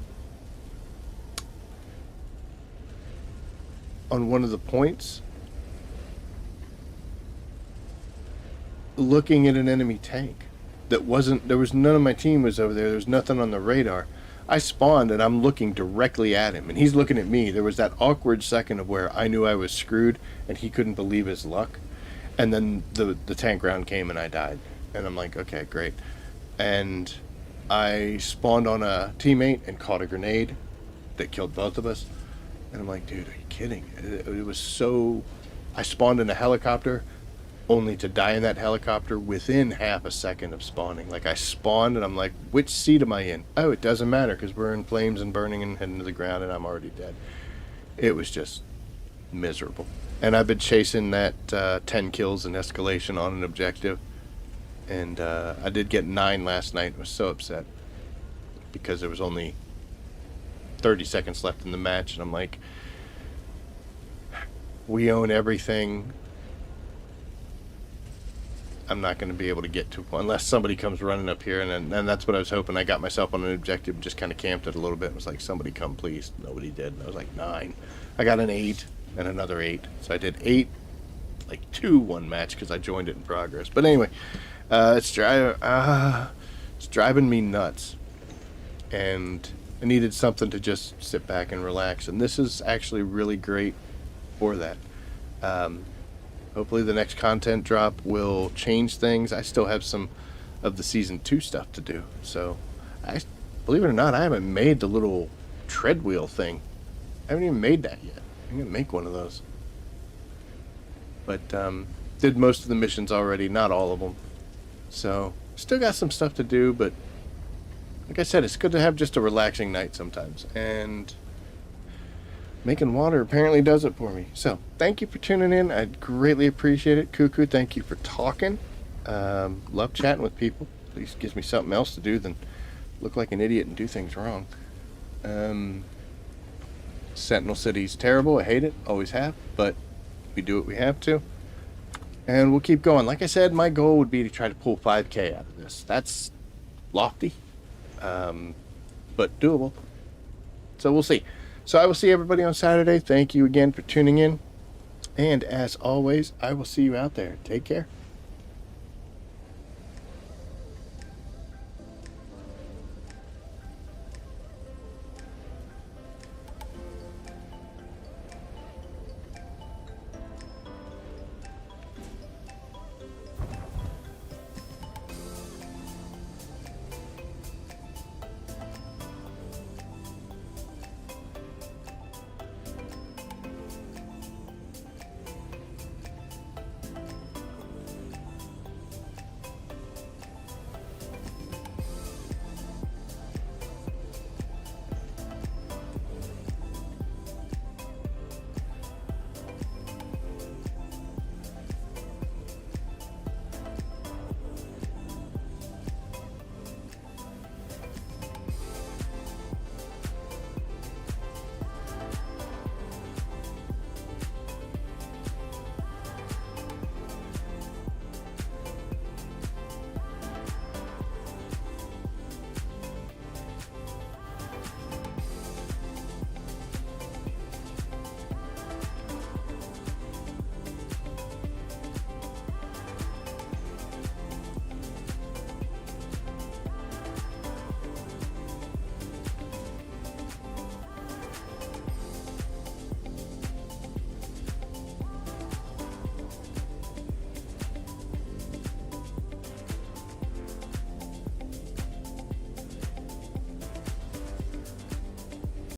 one of the points, looking at an enemy tank that wasn't, there was none of my team was over there. There was nothing on the radar. I spawned and I'm looking directly at him and he's looking at me. There was that awkward second of where I knew I was screwed and he couldn't believe his luck. And then the tank round came and I died. And I'm like, okay, great. And I spawned on a teammate and caught a grenade that killed both of us. And I'm like, dude, are you kidding? It was so... I spawned in a helicopter only to die in that helicopter within half a second of spawning. Like, I spawned and I'm like, which seat am I in? Oh, it doesn't matter because we're in flames and burning and heading to the ground and I'm already dead. It was just miserable. And I've been chasing that 10 kills in escalation on an objective. And I did get 9 last night. I was so upset because there was only 30 seconds left in the match. And I'm like, we own everything. I'm not going to be able to get to unless somebody comes running up here. And that's what I was hoping. I got myself on an objective and just kind of camped it a little bit. It was like, somebody come, please. Nobody did. And I was like, 9. I got an 8 and another 8. So I did 8, like 2 one match because I joined it in progress. But anyway, it's driving me nuts. And I needed something to just sit back and relax. And this is actually really great for that. Hopefully the next content drop will change things. I still have some of the season 2 stuff to do. So, believe it or not, I haven't made the little tread wheel thing. I haven't even made that yet. I'm going to make one of those. But, did most of the missions already, not all of them. So, still got some stuff to do, but like I said, it's good to have just a relaxing night sometimes. And making water apparently does it for me. So, thank you for tuning in. I greatly appreciate it. Cuckoo, thank you for talking. Love chatting with people. At least gives me something else to do than look like an idiot and do things wrong. Sentinel City's terrible. I hate it. Always have. But we do what we have to. And we'll keep going. Like I said, my goal would be to try to pull 5K out of this. That's lofty. But doable. So we'll see. So I will see everybody on Saturday. Thank you again for tuning in. And as always, I will see you out there. Take care.